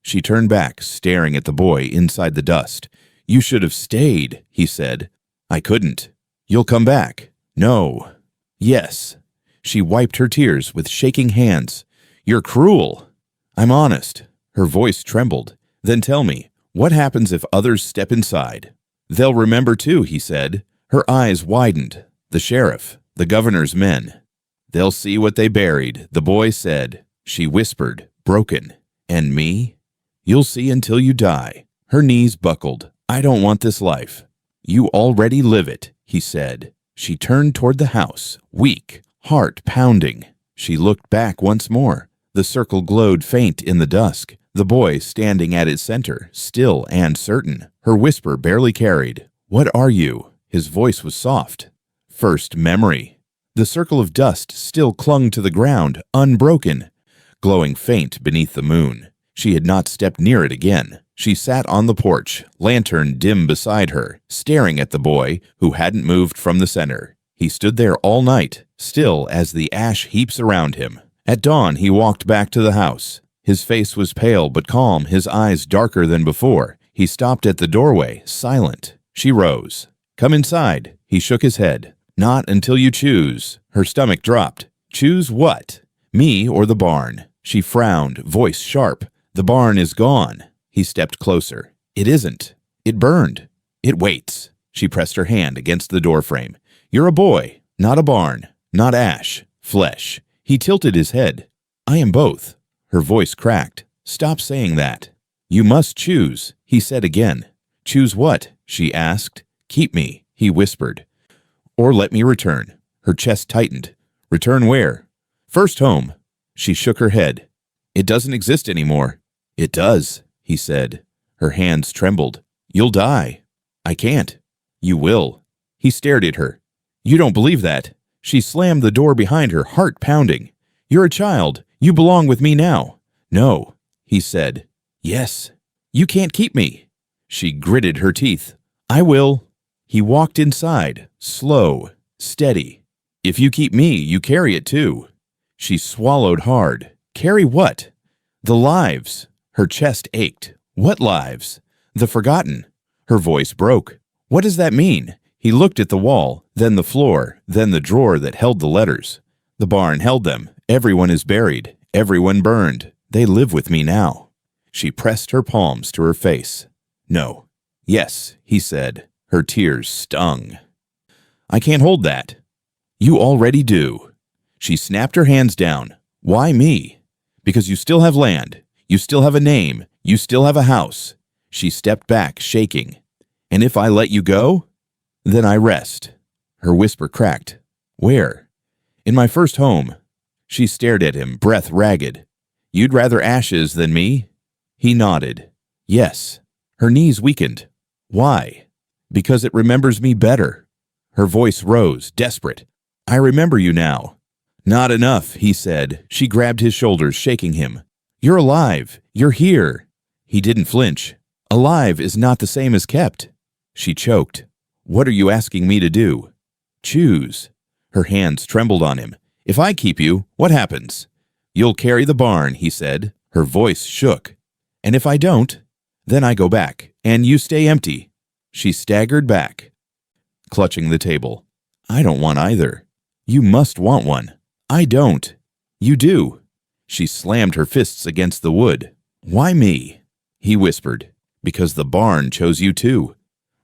She turned back, staring at the boy inside the dust. You should have stayed, he said. I couldn't. You'll come back. No. Yes. She wiped her tears with shaking hands. You're cruel. I'm honest. Her voice trembled. Then tell me, what happens if others step inside? They'll remember too, he said. Her eyes widened. The sheriff, the governor's men. They'll see what they buried, the boy said. She whispered, broken. And me? You'll see until you die. Her knees buckled. I don't want this life. You already live it, he said. She turned toward the house, weak, heart pounding. She looked back once more. The circle glowed faint in the dusk. The boy standing at its center, still and certain. Her whisper barely carried. What are you? His voice was soft. First memory. The circle of dust still clung to the ground, unbroken, glowing faint beneath the moon. She had not stepped near it again. She sat on the porch, lantern dim beside her, staring at the boy who hadn't moved from the center. He stood there all night, still as the ash heaps around him. At dawn, he walked back to the house. His face was pale but calm, his eyes darker than before. He stopped at the doorway, silent. She rose. Come inside. He shook his head. Not until you choose. Her stomach dropped. Choose what? Me or the barn? She frowned, voice sharp. The barn is gone. He stepped closer. It isn't. It burned. It waits. She pressed her hand against the doorframe. You're a boy, not a barn, not ash, flesh. He tilted his head. I am both. Her voice cracked. Stop saying that. You must choose, he said again. Choose what? She asked. Keep me, he whispered. Or let me return. Her chest tightened. Return where? First home. She shook her head. It doesn't exist anymore. It does, he said. Her hands trembled. You'll die. I can't. You will. He stared at her. You don't believe that. She slammed the door behind her, heart pounding. You're a child. You belong with me now. No, he said. Yes. You can't keep me. She gritted her teeth. I will. He walked inside, slow, steady. If you keep me, you carry it too. She swallowed hard. Carry what? The lives. Her chest ached. What lives? The forgotten. Her voice broke. What does that mean? He looked at the wall, then the floor, then the drawer that held the letters. The barn held them. Everyone is buried. Everyone burned. They live with me now. She pressed her palms to her face. No. Yes, he said. Her tears stung. I can't hold that. You already do. She snapped her hands down. Why me? Because you still have land. You still have a name. You still have a house. She stepped back, shaking. And if I let you go? Then I rest. Her whisper cracked. Where? In my first home. She stared at him, breath ragged. You'd rather ashes than me? He nodded. Yes. Her knees weakened. Why? Because it remembers me better. Her voice rose, desperate. I remember you now. Not enough, he said. She grabbed his shoulders, shaking him. You're alive. You're here. He didn't flinch. Alive is not the same as kept. She choked. What are you asking me to do? Choose. Her hands trembled on him. If I keep you, what happens? You'll carry the barn, he said. Her voice shook. And if I don't, then I go back, and you stay empty. She staggered back, clutching the table. I don't want either. You must want one. I don't. You do. She slammed her fists against the wood. Why me? He whispered. Because the barn chose you too.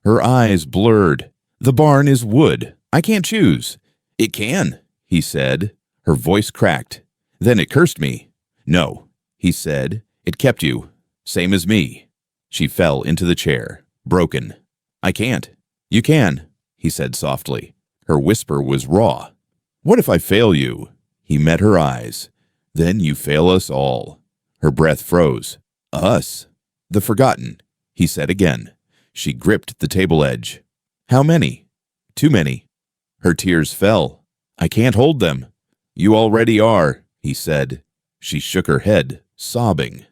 Her eyes blurred. The barn is wood. I can't choose. It can, he said. Her voice cracked. Then it cursed me. No, he said. It kept you. Same as me. She fell into the chair, broken. I can't. You can, he said softly. Her whisper was raw. What if I fail you? He met her eyes. Then you fail us all. Her breath froze. Us? The forgotten, he said again. She gripped the table edge. How many? Too many. Her tears fell. I can't hold them. You already are, he said. She shook her head, sobbing.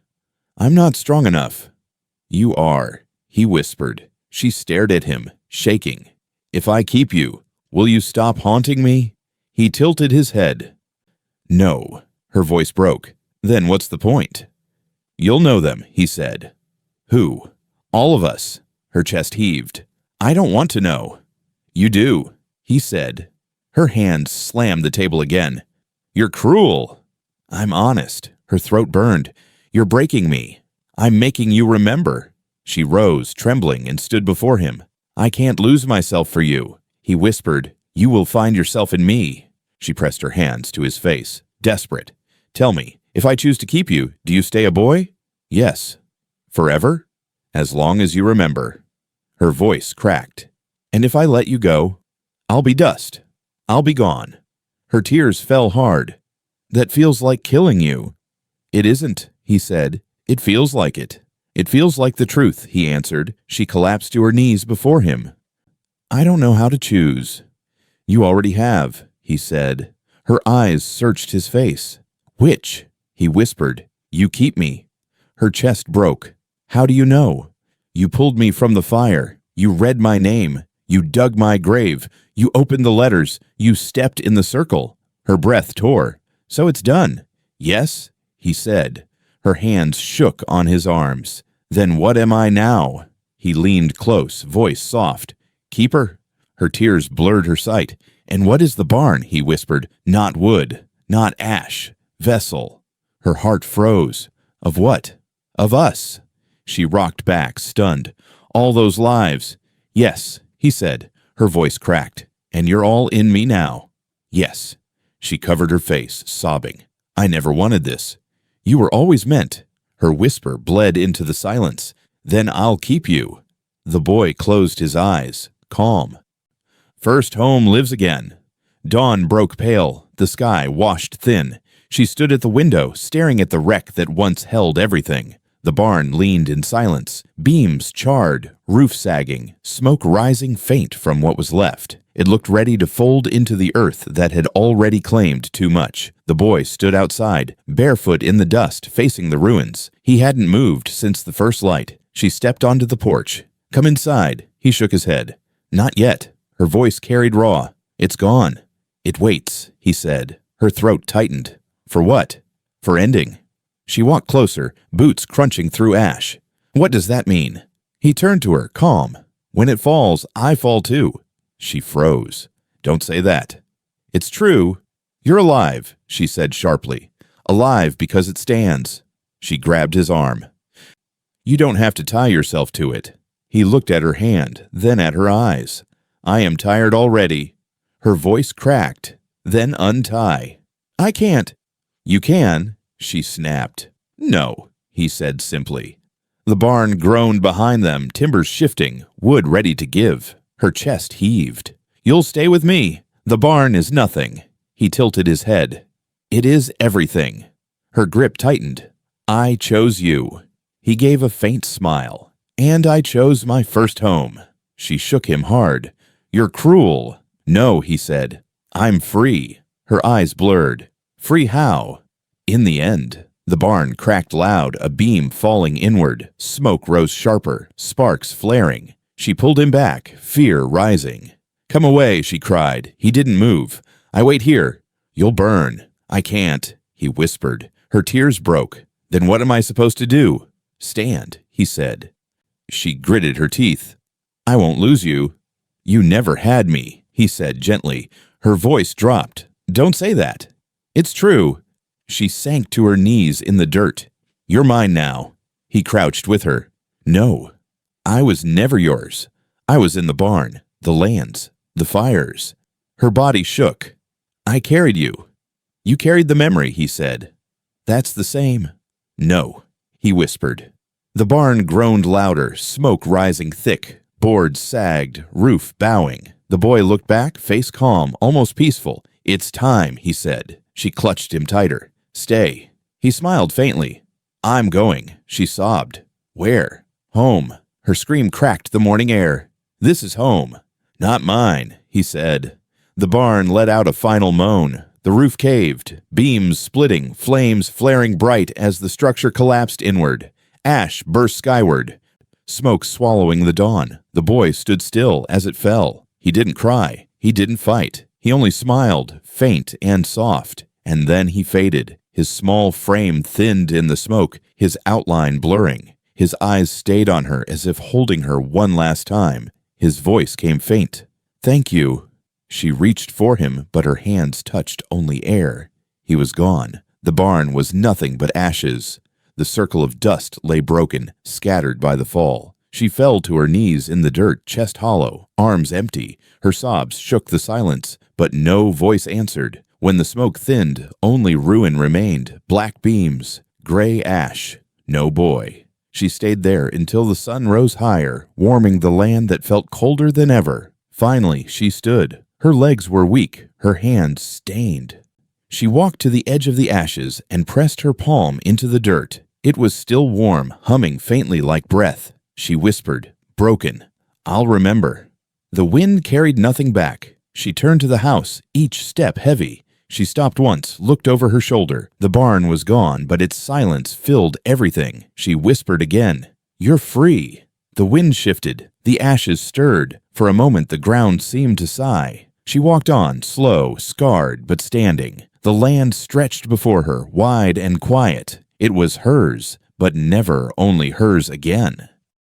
I'm not strong enough. You are, he whispered. She stared at him, shaking. If I keep you, will you stop haunting me? He tilted his head. No, her voice broke. Then what's the point? You'll know them, he said. Who? All of us. Her chest heaved. I don't want to know. You do, he said. Her hands slammed the table again. You're cruel. I'm honest. Her throat burned. You're breaking me. I'm making you remember. She rose, trembling, and stood before him. I can't lose myself for you, he whispered. You will find yourself in me. She pressed her hands to his face, desperate. Tell me, if I choose to keep you, do you stay a boy? Yes. Forever? As long as you remember. Her voice cracked. And if I let you go, I'll be dust. I'll be gone. Her tears fell hard. That feels like killing you. It isn't, he said. It feels like it. It feels like the truth, he answered. She collapsed to her knees before him. I don't know how to choose. You already have, he said. Her eyes searched his face. Which? He whispered. You keep me. Her chest broke. How do you know? You pulled me from the fire. You read my name. You dug my grave. You opened the letters. You stepped in the circle. Her breath tore. So it's done. Yes, he said. Her hands shook on his arms. Then what am I now? He leaned close, voice soft. Keeper? Her tears blurred her sight. And what is the barn? He whispered. Not wood, not ash, vessel. Her heart froze. Of what? Of us. She rocked back, stunned. All those lives. Yes, he said. Her voice cracked. And you're all in me now. Yes. She covered her face, sobbing. I never wanted this. You were always meant. Her whisper bled into the silence. Then I'll keep you. The boy closed his eyes, calm. First home lives again. Dawn broke pale, the sky washed thin. She stood at the window, staring at the wreck that once held everything. The barn leaned in silence, beams charred, roof sagging, smoke rising faint from what was left. It looked ready to fold into the earth that had already claimed too much. The boy stood outside, barefoot in the dust, facing the ruins. He hadn't moved since the first light. She stepped onto the porch. Come inside. He shook his head. Not yet. Her voice carried raw. It's gone. It waits, he said. Her throat tightened. For what? For ending. She walked closer, boots crunching through ash. What does that mean? He turned to her, calm. When it falls, I fall too. She froze. Don't say that. It's true. You're alive, she said sharply. Alive because it stands. She grabbed his arm. You don't have to tie yourself to it. He looked at her hand, then at her eyes. I am tired already. Her voice cracked. Then untie. I can't. You can, she snapped. No, he said simply. The barn groaned behind them, timbers shifting, wood ready to give. Her chest heaved. "You'll stay with me. The barn is nothing." He tilted his head. "It is everything." Her grip tightened. "I chose you." He gave a faint smile. "And I chose my first home." She shook him hard. "You're cruel." "No," he said. "I'm free." Her eyes blurred. "Free how?" In the end, the barn cracked loud, a beam falling inward. Smoke rose sharper, sparks flaring. She pulled him back, fear rising. "Come away," she cried. He didn't move. "I wait here." "You'll burn." "I can't," he whispered. Her tears broke. "Then what am I supposed to do?" "Stand," he said. She gritted her teeth. "I won't lose you." "You never had me," he said gently. Her voice dropped. "Don't say that." "It's true." She sank to her knees in the dirt. "You're mine now." He crouched with her. "No, I was never yours. I was in the barn, the lands, the fires." Her body shook. "I carried you." "You carried the memory," he said. "That's the same." "No," he whispered. The barn groaned louder, smoke rising thick. Boards sagged, roof bowing. The boy looked back, face calm, almost peaceful. "It's time," he said. She clutched him tighter. "Stay." He smiled faintly. "I'm going," she sobbed. "Where?" "Home." Her scream cracked the morning air. "This is home." "Not mine," he said. The barn let out a final moan. The roof caved, beams splitting, flames flaring bright as the structure collapsed inward. Ash burst skyward, smoke swallowing the dawn. The boy stood still as it fell. He didn't cry. He didn't fight. He only smiled, faint and soft. And then he faded. His small frame thinned in the smoke, his outline blurring. His eyes stayed on her as if holding her one last time. His voice came faint. "Thank you." She reached for him, but her hands touched only air. He was gone. The barn was nothing but ashes. The circle of dust lay broken, scattered by the fall. She fell to her knees in the dirt, chest hollow, arms empty. Her sobs shook the silence, but no voice answered. When the smoke thinned, only ruin remained, black beams, gray ash, no boy. She stayed there until the sun rose higher, warming the land that felt colder than ever. Finally, she stood. Her legs were weak, her hands stained. She walked to the edge of the ashes and pressed her palm into the dirt. It was still warm, humming faintly like breath. She whispered, broken, "I'll remember." The wind carried nothing back. She turned to the house, each step heavy. She stopped once, looked over her shoulder. The barn was gone, but its silence filled everything. She whispered again, "You're free." The wind shifted. The ashes stirred. For a moment the ground seemed to sigh. She walked on, slow, scarred, but standing. The land stretched before her, wide and quiet. It was hers, but never only hers again.